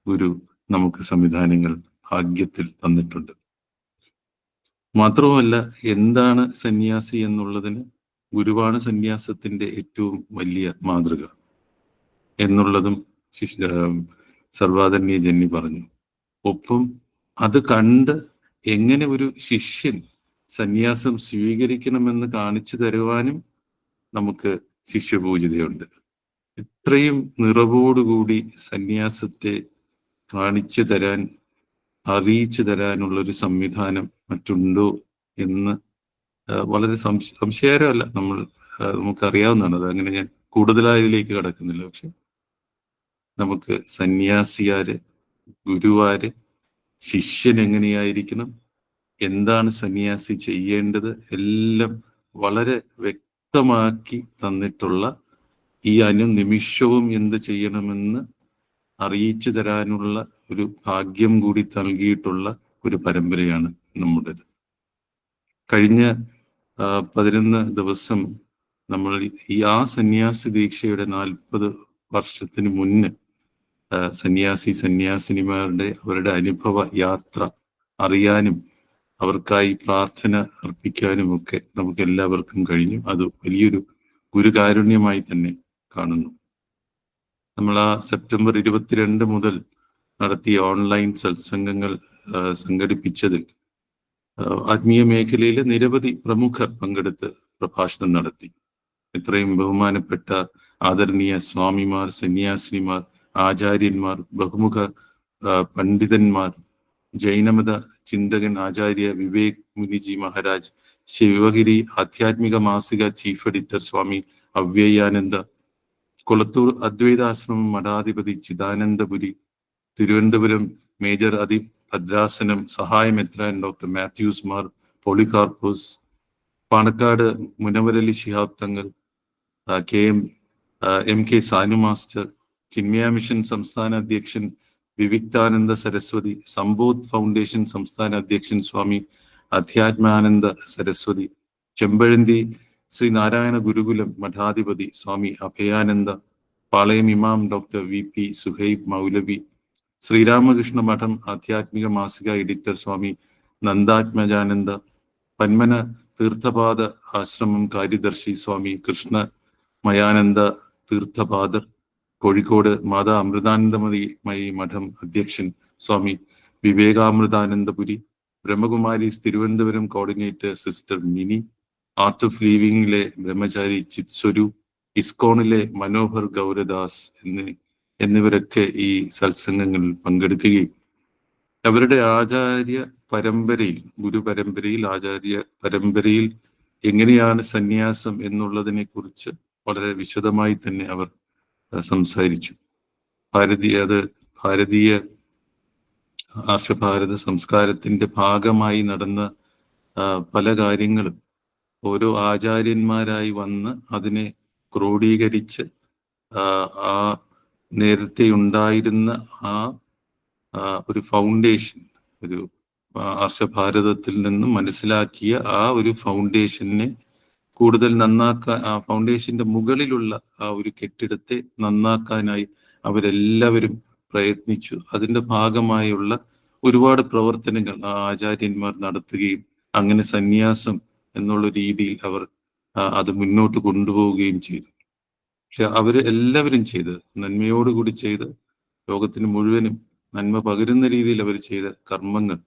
ഗുരു നമുക്ക് സംവിധാനങ്ങൾ ഭാഗ്യത്തിൽ തന്നിട്ടുണ്ട്. മാത്രവുമല്ല, എന്താണ് സന്യാസി എന്നുള്ളതിന് ഗുരുവാണ് സന്യാസത്തിന്റെ ഏറ്റവും വലിയ മാതൃക എന്നുള്ളതും സർവാദരണീയ ജന്നി പറഞ്ഞു. ഒപ്പം അത് കണ്ട് എങ്ങനെ ഒരു ശിഷ്യൻ സന്യാസം സ്വീകരിക്കണമെന്ന് കാണിച്ചു തരുവാനും നമുക്ക് ശിഷ്യപൂജിതയുണ്ട്. ഇത്രയും നിറവോടുകൂടി സന്യാസത്തെ കാണിച്ചു തരാൻ, അറിയിച്ചു തരാനുള്ളൊരു സംവിധാനം മറ്റുണ്ടോ എന്ന് വളരെ സംശയകരമല്ല, നമുക്കറിയാവുന്നതാണ്. അത് അങ്ങനെ ഞാൻ കൂടുതലായി ഇതിലേക്ക് കടക്കുന്നില്ല. പക്ഷെ നമുക്ക് സന്യാസിയാര്, ഗുരുവാര്, ശിഷ്യൻ എങ്ങനെയായിരിക്കണം, എന്താണ് സന്യാസി ചെയ്യേണ്ടത്, എല്ലാം വളരെ വ്യക്തമാക്കി തന്നിട്ടുള്ള, ഈ അനുനിമിഷവും എന്ത് ചെയ്യണമെന്ന് അറിയിച്ചു തരാനുള്ള ഒരു ഭാഗ്യം കൂടി നൽകിയിട്ടുള്ള ഒരു പരമ്പരയാണ് നമ്മുടേത്. കഴിഞ്ഞ 11 ദിവസം നമ്മൾ ആ സന്യാസി ദീക്ഷയുടെ 40 വർഷത്തിന് മുന്നേ സന്യാസിനിമാരുടെ അവരുടെ അനുഭവ യാത്ര അറിയാനും അവർക്കായി പ്രാർത്ഥന അർപ്പിക്കാനും ഒക്കെ നമുക്ക് എല്ലാവർക്കും കഴിഞ്ഞു. അത് വലിയൊരു ഗുരുകാരുണ്യമായി തന്നെ കാണുന്നു. നമ്മൾ ആ സെപ്റ്റംബർ 22 മുതൽ നടത്തിയ ഓൺലൈൻ സത്സംഗങ്ങൾ സംഘടിപ്പിച്ചതിൽ ആത്മീയ മേഖലയിലെ നിരവധി പ്രമുഖർ പങ്കെടുത്ത് പ്രഭാഷണം നടത്തി. ഇത്രയും ബഹുമാനപ്പെട്ട ആദരണീയ സ്വാമിമാർ, സന്യാസിനിമാർ, ആചാര്യന്മാർ, ബഹുമുഖ പണ്ഡിതന്മാർ, ജൈനമത ചിന്തകൻ ആചാര്യ വിവേക് മുനിജി മഹാരാജ്, ശിവഗിരി ആധ്യാത്മിക മാസിക ചീഫ് എഡിറ്റർ സ്വാമി അവ്യയാനന്ദ, കൊളത്തൂർ അദ്വൈതാശ്രമം മഠാധിപതി ചിദാനന്ദപുരി, തിരുവനന്തപുരം മേജർ ഭദ്രാസനം സഹായ മെത്രാൻ doctor Mathews Mar, Polycarpos, Panakkad Munavarali Shihab Thangal, M K Sanu master, Chinmaya mission സംസ്ഥാന അധ്യക്ഷൻ വിവിക്താനന്ദ സരസ്വതി, സമ്പോധ് ഫൗണ്ടേഷൻ സംസ്ഥാന അധ്യക്ഷൻ സ്വാമി അധ്യാത്മാനന്ദ സരസ്വതി, ചെമ്പഴന്തി ശ്രീ നാരായണ ഗുരുകുലം മഠാധിപതി സ്വാമി അഭയാനന്ദ, പാളയം ഇമാം ഡോക്ടർ വി പി സുഹൈബ് മൗലവി, ശ്രീരാമകൃഷ്ണ മഠം ആധ്യാത്മിക മാസിക എഡിറ്റർ സ്വാമി നന്ദാത്മജാനന്ദ, പന്മന തീർത്ഥപാദ ആശ്രമം കാര്യദർശി സ്വാമി കൃഷ്ണമയാനന്ദ തീർത്ഥപാദർ, കോഴിക്കോട് മാതാ അമൃതാനന്ദമയി മഠം അധ്യക്ഷൻ Swami Vivekamritanandapuri, Brahmakumaris Thiruvananthapuram coordinator sister Mini, art of ലീവിംഗിലെ ബ്രഹ്മചാരി ചിത്സ്വരു, ഇസ്കോണിലെ മനോഹർ ഗൗരദാസ് എന്നിവരൊക്കെ ഈ സത്സംഗങ്ങളിൽ പങ്കെടുക്കുകയും അവരുടെ ആചാര്യ പരമ്പരയിൽ, ഗുരുപരമ്പരയിൽ, ആചാര്യ പരമ്പരയിൽ എങ്ങനെയാണ് സന്യാസം എന്നുള്ളതിനെ കുറിച്ച് വളരെ വിശദമായി തന്നെ അവർ സംസാരിച്ചു. ഭാരതീയ ആർഷഭാരത സംസ്കാരത്തിന്റെ ഭാഗമായി നടന്ന പല കാര്യങ്ങളും ഓരോ ആചാര്യന്മാരായി വന്ന് അതിനെ ക്രോഡീകരിച്ച് ആ നേരത്തെ ഉണ്ടായിരുന്ന ആ ഒരു ഫൗണ്ടേഷൻ, ഒരു ആർഷഭാരതത്തിൽ നിന്നും മനസ്സിലാക്കിയ ആ ഒരു ഫൗണ്ടേഷനെ കൂടുതൽ നന്നാക്കാൻ, ആ ഫൗണ്ടേഷന്റെ മുകളിലുള്ള ആ ഒരു കെട്ടിടത്തെ നന്നാക്കാനായി അവരെല്ലാവരും പ്രയത്നിച്ചു. അതിന്റെ ഭാഗമായുള്ള ഒരുപാട് പ്രവർത്തനങ്ങൾ ആ ആചാര്യന്മാർ നടത്തുകയും അങ്ങനെ സന്യാസം എന്നുള്ള രീതിയിൽ അവർ അത് മുന്നോട്ട് കൊണ്ടുപോവുകയും ചെയ്തു. പക്ഷെ അവര് എല്ലാവരും ചെയ്ത് നന്മയോടുകൂടി ചെയ്ത് ലോകത്തിന് മുഴുവനും നന്മ പകരുന്ന രീതിയിൽ അവർ ചെയ്ത കർമ്മങ്ങൾ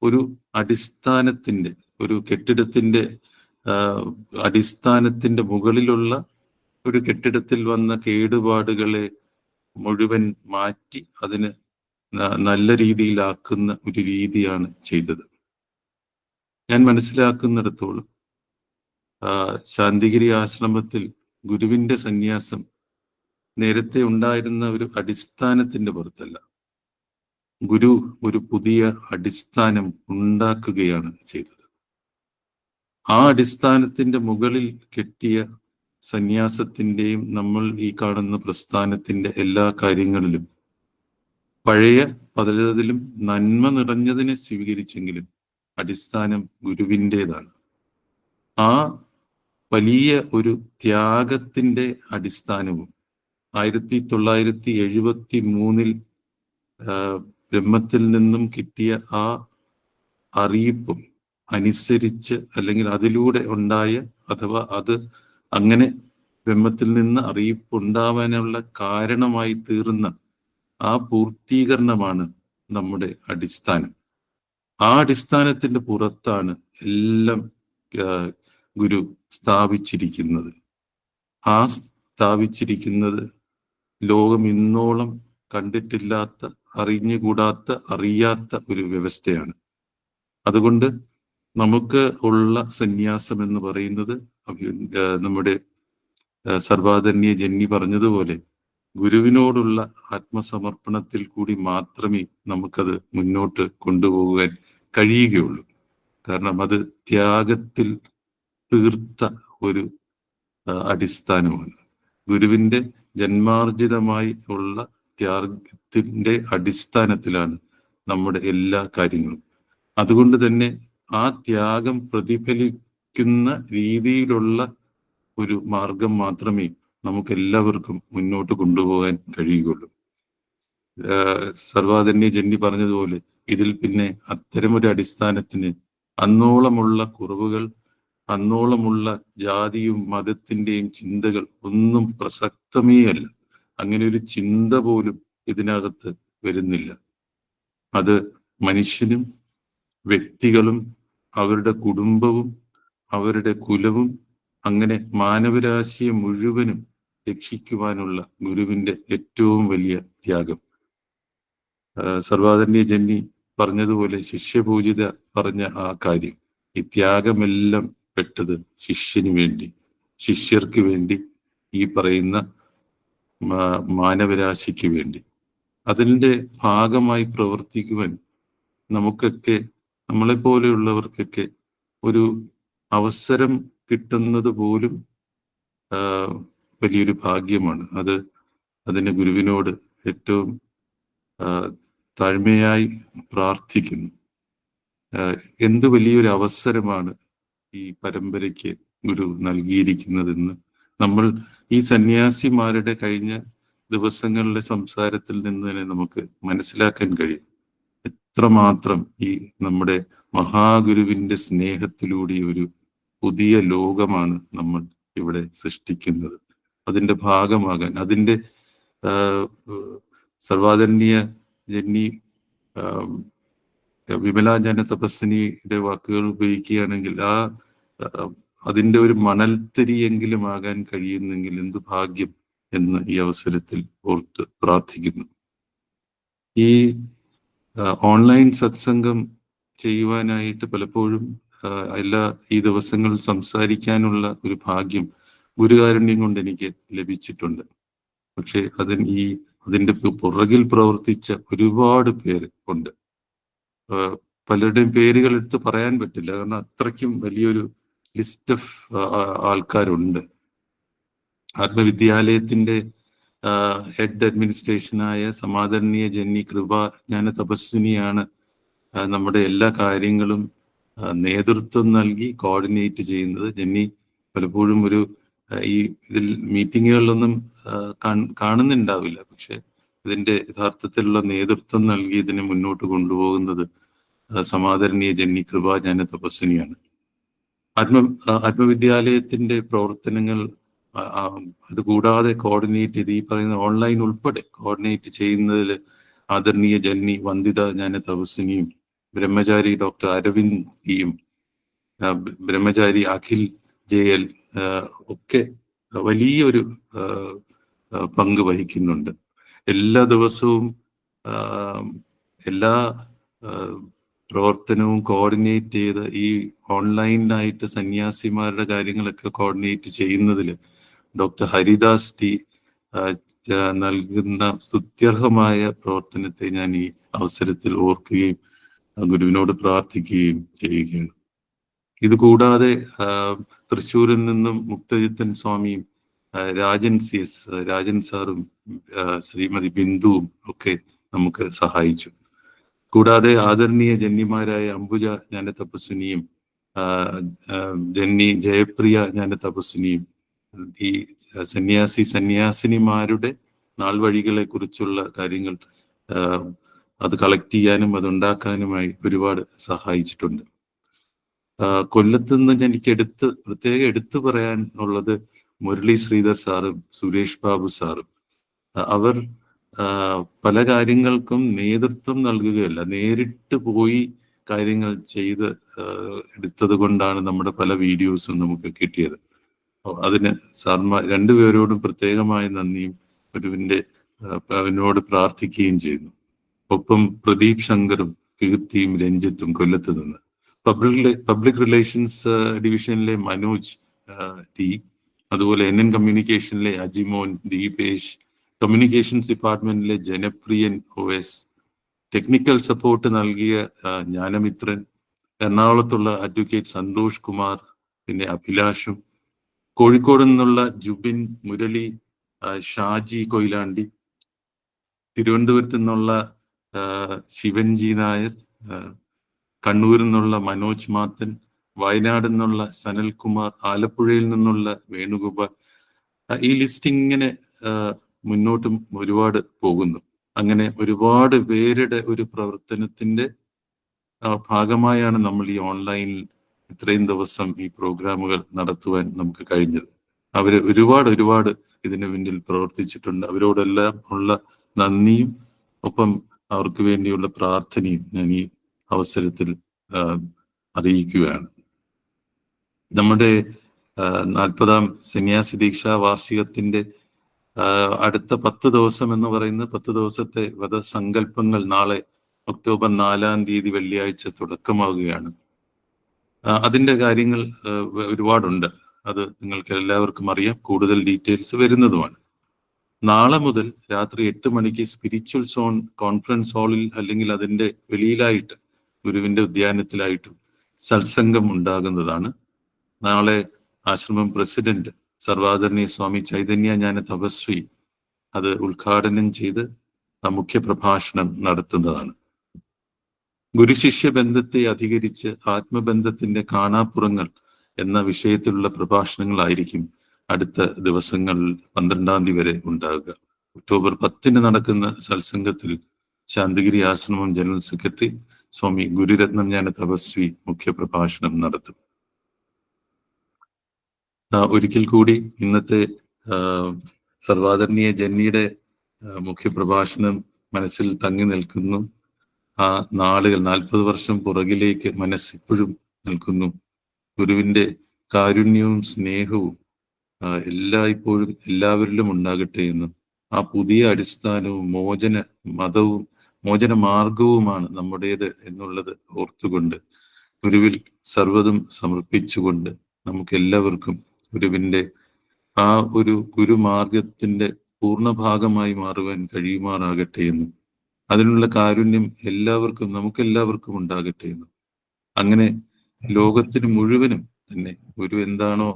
ഒരു അടിസ്ഥാനത്തിന്റെ, ഒരു കെട്ടിടത്തിന്റെ അടിസ്ഥാനത്തിന്റെ മുകളിലുള്ള ഒരു കെട്ടിടത്തിൽ വന്ന കേടുപാടുകളെ മുഴുവൻ മാറ്റി അതിന് നല്ല രീതിയിലാക്കുന്ന ഒരു രീതിയാണ് ചെയ്തത്. ഞാൻ മനസ്സിലാക്കുന്നിടത്തോളം ശാന്തിഗിരി ആശ്രമത്തിൽ ഗുരുവിന്റെ സന്യാസം നേരത്തെ ഉണ്ടായിരുന്ന ഒരു അടിസ്ഥാനത്തിന്റെ പുറത്തല്ല, ഗുരു ഒരു പുതിയ അടിസ്ഥാനം ഉണ്ടാക്കുകയാണ് ചെയ്തത്. ആ അടിസ്ഥാനത്തിന്റെ മുകളിൽ കെട്ടിയ സന്യാസത്തിന്റെയും നമ്മൾ ഈ കാണുന്ന പ്രസ്ഥാനത്തിന്റെ എല്ലാ കാര്യങ്ങളിലും പഴയ പലതിലും നന്മ നിറഞ്ഞതിനെ സ്വീകരിച്ചെങ്കിലും അടിസ്ഥാനം ഗുരുവിൻ്റെതാണ്. ആ വലിയ ഒരു ത്യാഗത്തിന്റെ അടിസ്ഥാനവും 1973 ബ്രഹ്മത്തിൽ നിന്നും കിട്ടിയ ആ അറിയിപ്പും അനുസരിച്ച്, അല്ലെങ്കിൽ അതിലൂടെ ഉണ്ടായ, അഥവാ അത് അങ്ങനെ ബ്രഹ്മത്തിൽ നിന്ന് അറിയിപ്പുണ്ടാവാനുള്ള കാരണമായി തീർന്ന ആ പൂർത്തീകരണമാണ് നമ്മുടെ അടിസ്ഥാനം. ആ അടിസ്ഥാനത്തിന്റെ പുറത്താണ് എല്ലാം ഗുരു സ്ഥാപിച്ചിരിക്കുന്നത്. ആ സ്ഥാപിച്ചിരിക്കുന്നത് ലോകം ഇന്നോളം കണ്ടിട്ടില്ലാത്ത, അറിഞ്ഞുകൂടാത്ത, അറിയാത്ത ഒരു വ്യവസ്ഥയാണ്. അതുകൊണ്ട് നമുക്ക് ഉള്ള സന്യാസം എന്ന് പറയുന്നത് നമ്മുടെ സർവാധന്യ ജന്നി പറഞ്ഞതുപോലെ ഗുരുവിനോടുള്ള ആത്മസമർപ്പണത്തിൽ കൂടി മാത്രമേ നമുക്കത് മുന്നോട്ട് കൊണ്ടുപോകാൻ കഴിയുകയുള്ളൂ. കാരണം അത് ത്യാഗത്തിൽ തീർത്ത ഒരു അടിസ്ഥാനമാണ്. ഗുരുവിന്റെ ജന്മാർജിതമായി ഉള്ള ത്യാഗത്തിന്റെ അടിസ്ഥാനത്തിലാണ് നമ്മുടെ എല്ലാ കാര്യങ്ങളും. അതുകൊണ്ട് തന്നെ ആ ത്യാഗം പ്രതിഫലിക്കുന്ന രീതിയിലുള്ള ഒരു മാർഗം മാത്രമേ നമുക്ക് എല്ലാവർക്കും മുന്നോട്ട് കൊണ്ടുപോകാൻ കഴിയുകയുള്ളൂ. സർവാധന്യ ജന്നി പറഞ്ഞതുപോലെ ഇതിൽ പിന്നെ അത്തരമൊരു അടിസ്ഥാനത്തിന് അന്നോളമുള്ള കുറവുകൾ, അന്നോളമുള്ള ജാതിയും മതത്തിന്റെയും ചിന്തകൾ ഒന്നും പ്രസക്തമേ അല്ല. അങ്ങനെ ഒരു ചിന്ത പോലും ഇതിനകത്ത് വരുന്നില്ല. അത് മനുഷ്യനും വ്യക്തികളും അവരുടെ കുടുംബവും അവരുടെ കുലവും അങ്ങനെ മാനവരാശിയെ മുഴുവനും രക്ഷിക്കുവാനുള്ള ഗുരുവിന്റെ ഏറ്റവും വലിയ ത്യാഗം. സർവാധന്യ ജന്നി പറഞ്ഞതുപോലെ ശിഷ്യപൂജിത പറഞ്ഞ ആ കാര്യം, ഈ ത്യാഗമെല്ലാം പെട്ടത് ശിഷ്യന് വേണ്ടി, ശിഷ്യർക്ക് വേണ്ടി, ഈ പറയുന്ന മാനവരാശിക്ക് വേണ്ടി. അതിൻ്റെ ഭാഗമായി പ്രവർത്തിക്കുവാൻ നമുക്കൊക്കെ, നമ്മളെപ്പോലെയുള്ളവർക്കൊക്കെ ഒരു അവസരം കിട്ടുന്നത് പോലും വലിയൊരു ഭാഗ്യമാണ്. അതിന് ഗുരുവിനോട് ഏറ്റവും താഴ്മയായി പ്രാർത്ഥിക്കുന്നു. എന്ത് വലിയൊരു അവസരമാണ് ഈ പരമ്പരയ്ക്ക് ഗുരു നൽകിയിരിക്കുന്നതെന്ന് നമ്മൾ ഈ സന്യാസിമാരുടെ കഴിഞ്ഞ ദിവസങ്ങളിലെ സംസാരത്തിൽ നിന്ന് തന്നെ നമുക്ക് മനസ്സിലാക്കാൻ കഴിയും. എത്രമാത്രം ഈ നമ്മുടെ മഹാഗുരുവിന്റെ സ്നേഹത്തിലൂടെ ഒരു പുതിയ ലോകമാണ് നമ്മൾ ഇവിടെ സൃഷ്ടിക്കുന്നത്. അതിന്റെ ഭാഗമാകാൻ, അതിന്റെ സർവാദരണീയ ജന്നി വിമലാജ്ഞാന തപസ്വിനിയുടെ വാക്കുകൾ ഉപയോഗിക്കുകയാണെങ്കിൽ അതിന്റെ ഒരു മണൽത്തരിയെങ്കിലും ആകാൻ കഴിയുന്നെങ്കിൽ എന്ത് ഭാഗ്യം എന്ന് ഈ അവസരത്തിൽ ഓർത്ത് പ്രാർത്ഥിക്കുന്നു. ഈ ഓൺലൈൻ സത്സംഗം ചെയ്യുവാനായിട്ട് പലപ്പോഴും ഈ ദിവസങ്ങളിൽ സംസാരിക്കാനുള്ള ഒരു ഭാഗ്യം ഗുരുകാരുണ്യം കൊണ്ട് എനിക്ക് ലഭിച്ചിട്ടുണ്ട്. പക്ഷെ അതിന്റെ പുറകിൽ പ്രവർത്തിച്ച ഒരുപാട് പേര് ഉണ്ട്. പലരുടെയും പേരുകൾ എടുത്ത് പറയാൻ പറ്റില്ല, കാരണം അത്രയ്ക്കും വലിയൊരു ലിസ്റ്റ് ഓഫ് ആൾക്കാരുണ്ട്. ആത്മവിദ്യാലയത്തിന്റെ ഹെഡ് അഡ്മിനിസ്ട്രേഷനായ സമാദരണീയ ജന്നി കൃപാജ്ഞാന തപസ്വിനിയാണ് നമ്മുടെ എല്ലാ കാര്യങ്ങളും നേതൃത്വം നൽകി കോർഡിനേറ്റ് ചെയ്യുന്നത്. ജന്നി പലപ്പോഴും ഇതിൽ മീറ്റിങ്ങുകളിലൊന്നും കാണുന്നുണ്ടാവില്ല, പക്ഷെ ഇതിന്റെ യഥാർത്ഥത്തിലുള്ള നേതൃത്വം നൽകി ഇതിനെ മുന്നോട്ട് കൊണ്ടുപോകുന്നത് സമാദരണീയ ജന്നി കൃപാജ്ഞാന തപസ്വിനിയാണ്. ആത്മവിദ്യാലയത്തിന്റെ പ്രവർത്തനങ്ങൾ അതുകൂടാതെ കോർഡിനേറ്റ് ചെയ്ത് ഈ പറയുന്ന ഓൺലൈൻ ഉൾപ്പെടെ കോർഡിനേറ്റ് ചെയ്യുന്നതിൽ ആദരണീയ ജന്നി വന്ദിത ജ്ഞാന തപസ്വിനിയും ബ്രഹ്മചാരി ഡോക്ടർ അരവിന്ദ് ബ്രഹ്മചാരി അഖിൽ JL ഒക്കെ വലിയൊരു പങ്ക് വഹിക്കുന്നുണ്ട്. എല്ലാ ദിവസവും എല്ലാ പ്രവർത്തനവും കോർഡിനേറ്റ് ചെയ്ത് ഈ ഓൺലൈനായിട്ട് സന്യാസിമാരുടെ കാര്യങ്ങളൊക്കെ കോർഡിനേറ്റ് ചെയ്യുന്നതിൽ ഡോക്ടർ ഹരിദാസ് ടി നൽകുന്ന സ്തുത്യർഹമായ പ്രവർത്തനത്തെ ഞാൻ ഈ അവസരത്തിൽ ഓർക്കുകയും ഗുരുവിനോട് പ്രാർത്ഥിക്കുകയും ചെയ്യുകയാണ്. ഇതുകൂടാതെ തൃശ്ശൂരിൽ നിന്നും മുക്തജിത്തൻ സ്വാമിയും രാജൻ സാറും ശ്രീമതി ബിന്ദുവും ഒക്കെ നമുക്ക് സഹായിച്ചു. കൂടാതെ ആദരണീയ ജന്യമാരായ അംബുജ ജ്ഞാന തപസ്വിനിയും ജന്നി ജയപ്രിയ ജ്ഞാന തപസ്വിനിയും ഈ സന്യാസിനിമാരുടെ നാൾവഴികളെ കുറിച്ചുള്ള കാര്യങ്ങൾ അത് കളക്ട് ചെയ്യാനും അതുണ്ടാക്കാനുമായി ഒരുപാട് സഹായിച്ചിട്ടുണ്ട്. കൊല്ലത്ത് നിന്ന് എനിക്ക് പ്രത്യേകം എടുത്തു പറയാൻ ഉള്ളത് മുരളി ശ്രീധർ സാറും സുരേഷ് ബാബു സാറും. അവർ പല കാര്യങ്ങൾക്കും നേതൃത്വം നൽകുകയല്ല, നേരിട്ട് പോയി കാര്യങ്ങൾ ചെയ്ത് എടുത്തത് കൊണ്ടാണ് നമ്മുടെ പല വീഡിയോസും നമുക്ക് കിട്ടിയത്. അതിന് സാർമാർ രണ്ടുപേരോടും പ്രത്യേകമായ നന്ദിയും അവനോട് പ്രാർത്ഥിക്കുകയും ചെയ്യുന്നു. ഒപ്പം പ്രദീപ് ശങ്കറും കീർത്തിയും രഞ്ജിത്തും കൊല്ലത്ത് നിന്ന്, പബ്ലിക് റിലേഷൻസ് ഡിവിഷനിലെ മനോജ് ടി, അതുപോലെ NN കമ്മ്യൂണിക്കേഷനിലെ അജിമോൻ, ദീപേഷ്, കമ്മ്യൂണിക്കേഷൻസ് ഡിപ്പാർട്ട്മെന്റിലെ ജനപ്രിയൻ OS, ടെക്നിക്കൽ സപ്പോർട്ട് നൽകിയ ജ്ഞാനമിത്രൻ, എറണാകുളത്തുള്ള അഡ്വക്കേറ്റ് സന്തോഷ് കുമാർ, പിന്നെ അഭിലാഷും, കോഴിക്കോട് നിന്നുള്ള ജുബിൻ, മുരളി, ഷാജി കൊയിലാണ്ടി, തിരുവനന്തപുരത്ത് നിന്നുള്ള ശിവൻജി നായർ, കണ്ണൂരിൽ നിന്നുള്ള മനോജ് മാത്തൻ, വയനാട് നിന്നുള്ള സനൽകുമാർ, ആലപ്പുഴയിൽ നിന്നുള്ള വേണുഗോപാൽ. ഈ ലിസ്റ്റ് ഇങ്ങനെ മുന്നോട്ടും ഒരുപാട് പോകുന്നു. അങ്ങനെ ഒരുപാട് പേരുടെ ഒരു പ്രവർത്തനത്തിന്റെ ഭാഗമായാണ് നമ്മൾ ഈ ഓൺലൈനിൽ ഇത്രയും ദിവസം ഈ പ്രോഗ്രാമുകൾ നടത്തുവാൻ നമുക്ക് കഴിഞ്ഞത്. അവര് ഒരുപാട് ഇതിനു പിന്നിൽ പ്രവർത്തിച്ചിട്ടുണ്ട്. അവരോടെല്ലാം ഉള്ള നന്ദിയും ഒപ്പം അവർക്ക് വേണ്ടിയുള്ള പ്രാർത്ഥനയും ഞാൻ ഈ അവസരത്തിൽ അറിയിക്കുകയാണ്. നമ്മുടെ 40ാം സന്യാസി ദീക്ഷാ വാർഷികത്തിന്റെ അടുത്ത 10 ദിവസം എന്ന് പറയുന്നത് 10 ദിവസത്തെ വ്രതസങ്കല്പങ്ങൾ നാളെ ഒക്ടോബർ 4-ാം തീയതി വെള്ളിയാഴ്ച തുടക്കമാവുകയാണ്. അതിന്റെ കാര്യങ്ങൾ ഒരുപാടുണ്ട്. അത് നിങ്ങൾക്ക് എല്ലാവർക്കും അറിയാം. കൂടുതൽ ഡീറ്റെയിൽസ് വരുന്നതുമാണ്. നാളെ മുതൽ രാത്രി 8 മണിക്ക് സ്പിരിച്വൽ സോൺ കോൺഫറൻസ് ഹാളിൽ അല്ലെങ്കിൽ അതിന്റെ വെളിയിലായിട്ട് ഗുരുവിന്റെ ഉദ്യാനത്തിലായിട്ടും സത്സംഗം ഉണ്ടാകുന്നതാണ്. നാളെ ആശ്രമം പ്രസിഡന്റ് സർവാദരണീയ സ്വാമി ചൈതന്യജ്ഞാന തപസ്വി അത് ഉദ്ഘാടനം ചെയ്ത് മുഖ്യ പ്രഭാഷണം നടത്തുന്നതാണ്. ഗുരുശിഷ്യ ബന്ധത്തെ അധികരിച്ച് ആത്മബന്ധത്തിന്റെ കാണാപ്പുറങ്ങൾ എന്ന വിഷയത്തിലുള്ള പ്രഭാഷണങ്ങളായിരിക്കും അടുത്ത ദിവസങ്ങളിൽ 12-ാം തീയതി വരെ ഉണ്ടാകുക. ഒക്ടോബർ 10-ന് നടക്കുന്ന സത്സംഗത്തിൽ ശാന്തിഗിരി ആശ്രമം ജനറൽ സെക്രട്ടറി സ്വാമി ഗുരുരത്നം ജ്ഞാന തപസ്വി മുഖ്യ പ്രഭാഷണം നടത്തും. ഒരിക്കൽ കൂടി ഇന്നത്തെ സർവാദരണീയ ജന്നിയുടെ മുഖ്യ പ്രഭാഷണം മനസ്സിൽ തങ്ങി നിൽക്കുന്നു. ആ നാളുകൾ 40 വർഷം പുറകിലേക്ക് മനസ്സിപ്പോഴും നിൽക്കുന്നു. ഗുരുവിന്റെ കാരുണ്യവും സ്നേഹവും എല്ലായ്പ്പോഴും എല്ലാവരിലും ഉണ്ടാകട്ടെ എന്നും ആ പുതിയ അടിസ്ഥാനവും മോചന മാർഗവുമാണ് നമ്മുടേത് എന്നുള്ളത് ഓർത്തുകൊണ്ട് ഗുരുവിൽ സർവ്വതും സമർപ്പിച്ചുകൊണ്ട് നമുക്ക് എല്ലാവർക്കും ഗുരുവിന്റെ ആ ഒരു ഗുരുമാർഗത്തിന്റെ പൂർണ്ണഭാഗമായി മാറുവാൻ കഴിയുമാറാകട്ടെ എന്നും അതിനുള്ള കാരുണ്യം നമുക്കെല്ലാവർക്കും ഉണ്ടാകട്ടെ എന്നും അങ്ങനെ ലോകത്തിന് മുഴുവനും തന്നെ ഗുരു എന്താണോ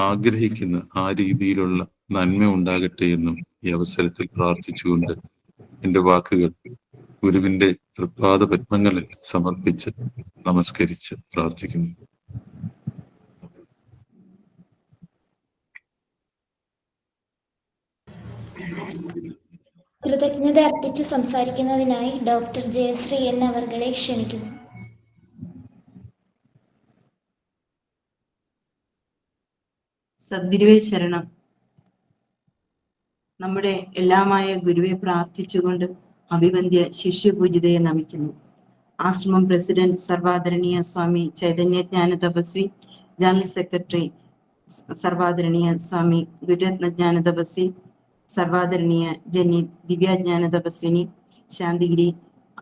ആഗ്രഹിക്കുന്ന ആ രീതിയിലുള്ള നന്മ ഉണ്ടാകട്ടെ എന്നും ഈ അവസരത്തിൽ പ്രാർത്ഥിച്ചുകൊണ്ട് എൻ്റെ വാക്കുകൾ ഗുരുവിന്റെ തൃപ്പാദ പത്മങ്ങളിൽ സമർപ്പിച്ച് നമസ്കരിച്ച് പ്രാർത്ഥിക്കുന്നു. കൃതജ്ഞത അർപ്പിച്ചു സംസാരിക്കുന്നതിനായി ഡോക്ടർ ജയശ്രീ എൻ അവർകളെ ക്ഷണിക്കുന്നു. സദ്ഗുരുവേ ശരണം. നമ്മുടെ എല്ലാമായ ഗുരുവെ പ്രാർത്ഥിച്ചുകൊണ്ട് അഭിവന്ദ്യ ശിഷ്യപൂജിതയെ നമിക്കുന്നു. ആശ്രമം പ്രസിഡന്റ് സർവാദരണീയ സ്വാമി ചൈതന്യജ്ഞാന തപസ്വി, ജനറൽ സെക്രട്ടറി സർവാദരണീയ സ്വാമി ഗുരുരത്നജ്ഞാന തപസ്വി, സർവാദരണീയ Janani Divyajnana Tapasvini, Santhigiri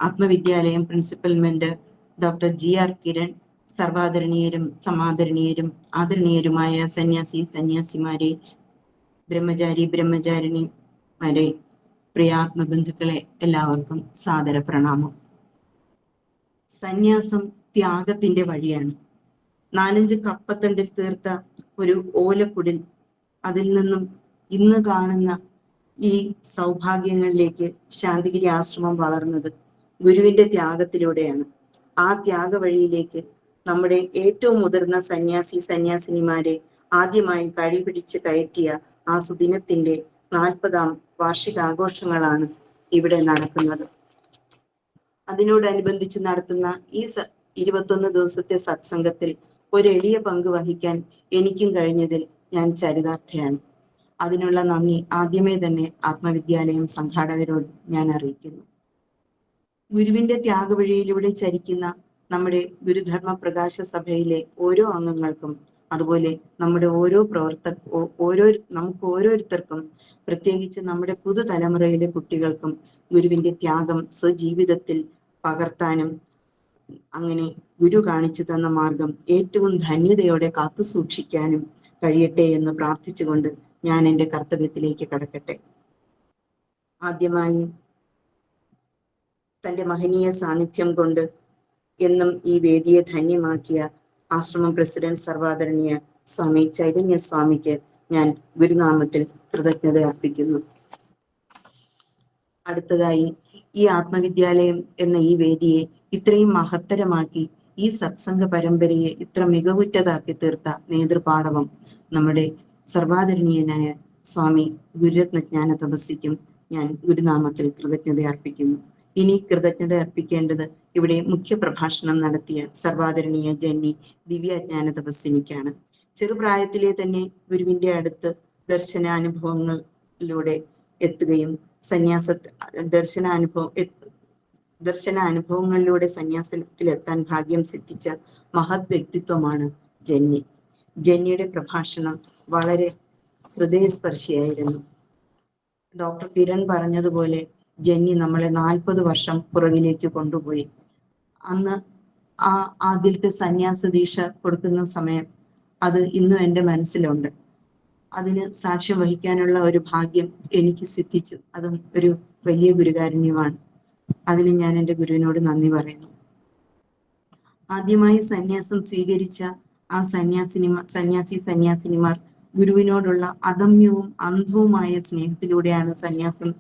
Athmavidyalayam principal mentor doctor GR Kiran, സർവാദരണീയരും സമാദരണീയരും ആദരണീയരുമായ സന്യാസിമാരെ, ബ്രഹ്മചാരിണിമാരെ, പ്രിയാത്മബന്ധുക്കളെ എല്ലാവർക്കും സാദര പ്രണാമം. സന്യാസം ത്യാഗത്തിന്റെ വഴിയാണ്. 4-5 കപ്പത്തണ്ടിൽ തീർത്ത ഒരു ഓലക്കുടിൽ, അതിൽ നിന്നും ഇന്ന് കാണുന്ന ഈ സൗഭാഗ്യങ്ങളിലേക്ക് ശാന്തിഗിരി ആശ്രമം വളർന്നത് ഗുരുവിന്റെ ത്യാഗത്തിലൂടെയാണ്. ആ ത്യാഗ വഴിയിലേക്ക് നമ്മുടെ ഏറ്റവും മുതിർന്ന സന്യാസിനിമാരെ ആദ്യമായി കഴിപിടിച്ച് കയറ്റിയ ആ സുദിനത്തിന്റെ 40-ാം വാർഷികാഘോഷങ്ങളാണ് ഇവിടെ നടക്കുന്നത്. അതിനോടനുബന്ധിച്ച് നടത്തുന്ന ഈ 21 ദിവസത്തെ സത്സംഗത്തിൽ ഒരു എളിയ പങ്ക് വഹിക്കാൻ എനിക്കും കഴിഞ്ഞതിൽ ഞാൻ ചരിതാർത്ഥയാണ്. അതിനുള്ള നന്ദി ആദ്യമേ തന്നെ ആത്മവിദ്യാലയം സംഘാടകരോട് ഞാൻ അറിയിക്കുന്നു. ഗുരുവിന്റെ ത്യാഗവഴിയിലൂടെ ചരിക്കുന്ന നമ്മുടെ ഗുരുധർമ്മ പ്രകാശ സഭയിലെ ഓരോ അംഗങ്ങൾക്കും, അതുപോലെ നമ്മുടെ നമുക്ക് ഓരോരുത്തർക്കും, പ്രത്യേകിച്ച് നമ്മുടെ പുതുതലമുറയിലെ കുട്ടികൾക്കും ഗുരുവിന്റെ ത്യാഗം സ്വജീവിതത്തിൽ പകർത്താനും അങ്ങനെ ഗുരു കാണിച്ചു തന്ന മാർഗം ഏറ്റവും ധന്യതയോടെ കാത്തു സൂക്ഷിക്കാനും കഴിയട്ടെ എന്ന് പ്രാർത്ഥിച്ചുകൊണ്ട് ഞാൻ എൻ്റെ കർത്തവ്യത്തിലേക്ക് കടക്കട്ടെ. ആദ്യമായി തൻ്റെ മഹനീയ സാന്നിധ്യം കൊണ്ട് എന്നും ഈ വേദിയെ ധന്യമാക്കിയ ആശ്രമം പ്രസിഡന്റ് സർവാദരണീയ സ്വാമി ചൈതന്യ സ്വാമിക്ക് ഞാൻ ഗുരുനാമത്തിൽ കൃതജ്ഞത അർപ്പിക്കുന്നു. അടുത്തതായി ഈ ആത്മവിദ്യാലയം എന്ന ഈ വേദിയെ ഇത്രയും മഹത്തരമാക്കി ഈ സത്സംഗ പരമ്പരയെ ഇത്ര മികവുറ്റതാക്കി തീർത്ത നേതൃപാടവം നമ്മുടെ സർവാദരണീയനായ സ്വാമി ഗുരുരത്നജ്ഞാന തപസ്വിക്കും ഞാൻ ഗുരുനാമത്തിൽ കൃതജ്ഞത അർപ്പിക്കുന്നു. ഇനി കൃതജ്ഞത അർപ്പിക്കേണ്ടത് ഇവിടെ മുഖ്യ പ്രഭാഷണം നടത്തിയ സർവാദരണീയ ജന്നി ദിവ്യാജ്ഞാന തപസ്വിനിക്കാണ്. ചെറുപ്രായത്തിലെ തന്നെ ഗുരുവിന്റെ അടുത്ത് ദർശനാനുഭവങ്ങളിലൂടെ എത്തുകയും ദർശനാനുഭവങ്ങളിലൂടെ സന്യാസത്തിലെത്താൻ ഭാഗ്യം സിദ്ധിച്ച മഹത് വ്യക്തിത്വമാണ് ജന്നി. ജന്നിയുടെ പ്രഭാഷണം വളരെ ഹൃദയസ്പർശിയായിരുന്നു. ഡോക്ടർ കിരൺ പറഞ്ഞതുപോലെ ജന്നി നമ്മളെ 40 വർഷം പുറകിലേക്ക് കൊണ്ടുപോയി. അന്ന് ആ ആദ്യത്തെ സന്യാസ ദീക്ഷ കൊടുക്കുന്ന സമയം അത് ഇന്നും എൻ്റെ മനസ്സിലുണ്ട്. അതിന് സാക്ഷ്യം വഹിക്കാനുള്ള ഒരു ഭാഗ്യം എനിക്ക് സിദ്ധിച്ചു. അതും ഒരു വലിയ ഗുരുകാരുണ്യമാണ്. അതിന് ഞാൻ എൻ്റെ ഗുരുവിനോട് നന്ദി പറയുന്നു. ആദ്യമായി സന്യാസം സ്വീകരിച്ച ആ സന്യാസിനിമാർ ഗുരുവിനോടുള്ള അദമ്യവും അന്ധവുമായ സ്നേഹത്തിലൂടെയാണ് സന്യാസം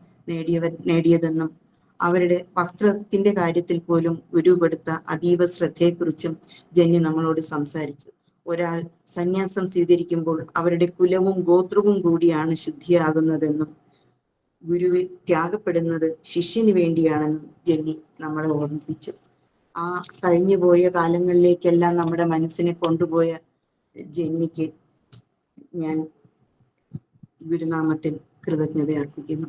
നേടിയതെന്നും അവരുടെ വസ്ത്രത്തിന്റെ കാര്യത്തിൽ പോലും ഗുരു കൊടുത്ത അതീവ ശ്രദ്ധയെക്കുറിച്ചും ജന്യ നമ്മളോട് സംസാരിച്ചു. ഒരാൾ സന്യാസം സ്വീകരിക്കുമ്പോൾ അവരുടെ കുലവും ഗോത്രവും കൂടിയാണ് ശുദ്ധിയാകുന്നതെന്നും ഗുരുവിൽ ത്യാഗപ്പെടുന്നത് ശിഷ്യന് വേണ്ടിയാണെന്നും ജന്നി നമ്മളെ ഓർമ്മിപ്പിച്ചു. ആ കഴിഞ്ഞുപോയ കാലങ്ങളിലേക്കെല്ലാം നമ്മുടെ മനസ്സിനെ കൊണ്ടുപോയ ജന്മിക്ക് ഞാൻ ഗുരുനാമത്തിൽ കൃതജ്ഞത അർപ്പിക്കുന്നു.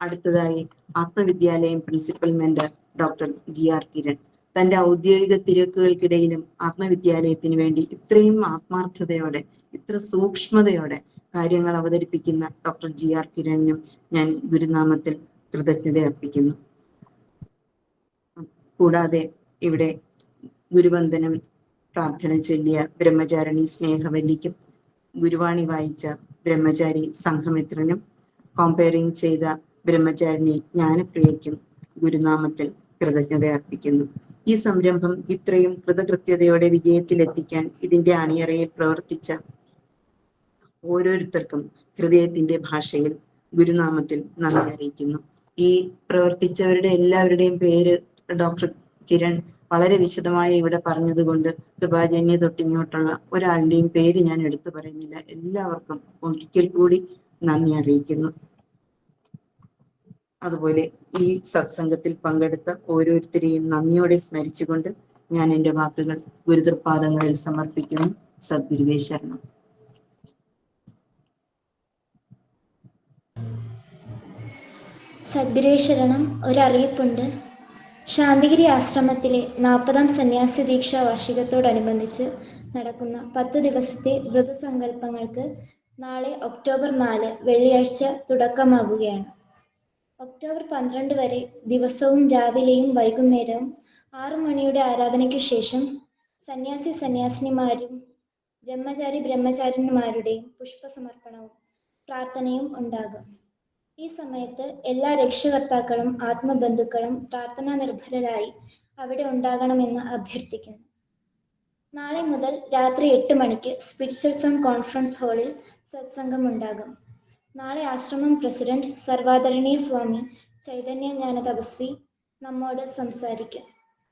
അടുത്തതായി Athmavidyalayam principal mentor doctor GR Kiran. തന്റെ ഔദ്യോഗിക തിരക്കുകൾക്കിടയിലും ആത്മവിദ്യാലയത്തിന് വേണ്ടി ഇത്രയും ആത്മാർത്ഥതയോടെ, ഇത്ര സൂക്ഷ്മതയോടെ കാര്യങ്ങൾ അവതരിപ്പിക്കുന്ന ഡോക്ടർ GR കിരണിനും ഞാൻ ഗുരുനാമത്തിൽ കൃതജ്ഞത അർപ്പിക്കുന്നു. കൂടാതെ ഇവിടെ ഗുരുവന്ദനം പ്രാർത്ഥന ചൊല്ലിയ ബ്രഹ്മചാരിണി സ്നേഹവല്ലിക്കും, ഗുരുവാണി വായിച്ച ബ്രഹ്മചാരി സംഘമിത്രനും, കോമ്പയറിംഗ് ചെയ്ത ബ്രഹ്മചാരിണി ജ്ഞാനപ്രിയയ്ക്കും ഗുരുനാമത്തിൽ കൃതജ്ഞത അർപ്പിക്കുന്നു. ഈ സംരംഭം ഇത്രയും കൃതകൃത്യതയോടെ വിജയത്തിലെത്തിക്കാൻ ഇതിന്റെ അണിയറയിൽ പ്രവർത്തിച്ച ഓരോരുത്തർക്കും ഹൃദയത്തിന്റെ ഭാഷയിൽ ഗുരുനാമത്തിൽ നന്ദി അറിയിക്കുന്നു. ഈ പ്രവർത്തിച്ചവരുടെ എല്ലാവരുടെയും പേര് ഡോക്ടർ കിരൺ വളരെ വിശദമായി ഇവിടെ പറഞ്ഞതുകൊണ്ട് കൃപാജന്യ തൊട്ടിങ്ങോട്ടുള്ള ഒരാളുടെയും പേര് ഞാൻ എടുത്തു പറയുന്നില്ല. എല്ലാവർക്കും ഒരിക്കൽ കൂടി നന്ദി അറിയിക്കുന്നു. അതുപോലെ ഈ സത്സംഗത്തിൽ പങ്കെടുത്ത ഓരോരുത്തരെയും നന്ദിയോടെ സ്മരിച്ചുകൊണ്ട് ഞാൻ എൻ്റെ വാക്കുകൾ ഗുരുതൃപാദങ്ങളിൽ സമർപ്പിക്കുന്നു. സദ്ഗുരുവേ ശരണം. സദ്ഗുരുവേ ശരണം. ഒരറിയിപ്പുണ്ട്. ശാന്തിഗിരി ആശ്രമത്തിലെ 40ാം സന്യാസി ദീക്ഷാ വാർഷികത്തോടനുബന്ധിച്ച് നടക്കുന്ന 10 ദിവസത്തെ വ്രതസങ്കല്പങ്ങൾക്ക് നാളെ ഒക്ടോബർ 4 വെള്ളിയാഴ്ച തുടക്കമാകുകയാണ്. ഒക്ടോബർ 12 വരെ ദിവസവും രാവിലെയും വൈകുന്നേരവും 6 മണിയുടെ ആരാധനയ്ക്കു ശേഷം സന്യാസിനിമാരും ബ്രഹ്മചാരിന്മാരുടെയും പുഷ്പസമർപ്പണവും പ്രാർത്ഥനയും ഉണ്ടാകും. ഈ സമയത്ത് എല്ലാ രക്ഷകർത്താക്കളും ആത്മബന്ധുക്കളും പ്രാർത്ഥനാ നിർഭരരായി അവിടെ ഉണ്ടാകണമെന്ന് അഭ്യർത്ഥിക്കുന്നു. നാളെ മുതൽ രാത്രി 8 മണിക്ക് സ്പിരിച്വൽ സോൺ കോൺഫറൻസ് ഹാളിൽ സത്സംഗം ഉണ്ടാകും. നാളെ ആശ്രമം പ്രസിഡന്റ് സർവാദരണീയ സ്വാമി ചൈതന്യ ജ്ഞാന തപസ്വി നമ്മോട് സംസാരിക്കും.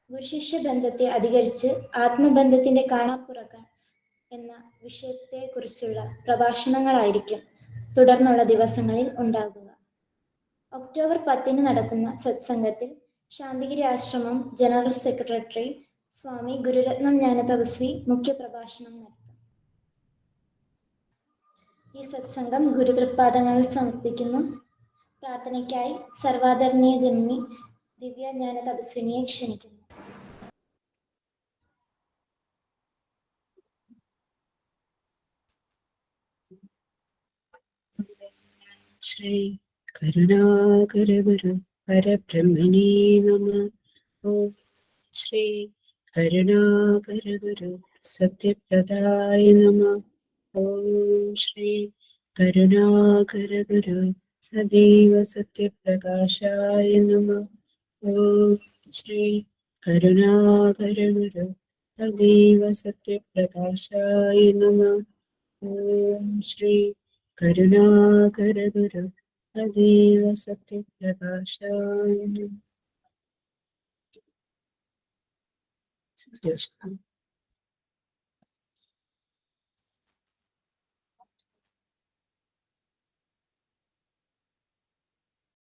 ഗുരുശിഷ്യ ബന്ധത്തെ അധികരിച്ച് ആത്മബന്ധത്തിന്റെ കാണാപ്പുറങ്ങൾ എന്ന വിഷയത്തെക്കുറിച്ചുള്ള പ്രഭാഷണങ്ങളായിരിക്കും തുടർന്നുള്ള ദിവസങ്ങളിൽ ഉണ്ടാകുക. ഒക്ടോബർ 10 നടക്കുന്ന സത്സംഗത്തിൽ ശാന്തിഗിരി ആശ്രമം ജനറൽ സെക്രട്ടറി സ്വാമി ഗുരുരത്നം ജ്ഞാന തപസ്വി മുഖ്യപ്രഭാഷണം നടത്തും. ഈ സത്സംഗം ഗുരുതൃപാദങ്ങളിൽ സമർപ്പിക്കുന്നു. പ്രാർത്ഥനയ്ക്കായി സർവാദരണീയ ജന്മി ദിവ്യ ജ്ഞാന തപസ്വിനിയെ ക്ഷണിക്കുന്നു. ശ്രീ കരുണാകര ഗുരു പരബ്രഹ്മണേ നമഃ. ഓം ശ്രീ കരുണാകര ഗുരു സത്യപ്രദായ നമഃ. ഓം ശ്രീ കരുണാകര ഗുരു അതീവ സത്യപ്രകാശായ നമഃ. ഓം ശ്രീ കരുണാകര ഗുരു അതീവ സത്യപ്രകാശായ നമഃ. ഓം ശ്രീ കരുണാകര ഗുരു അതീവ സത്യപ്രകാശായ നമഃ.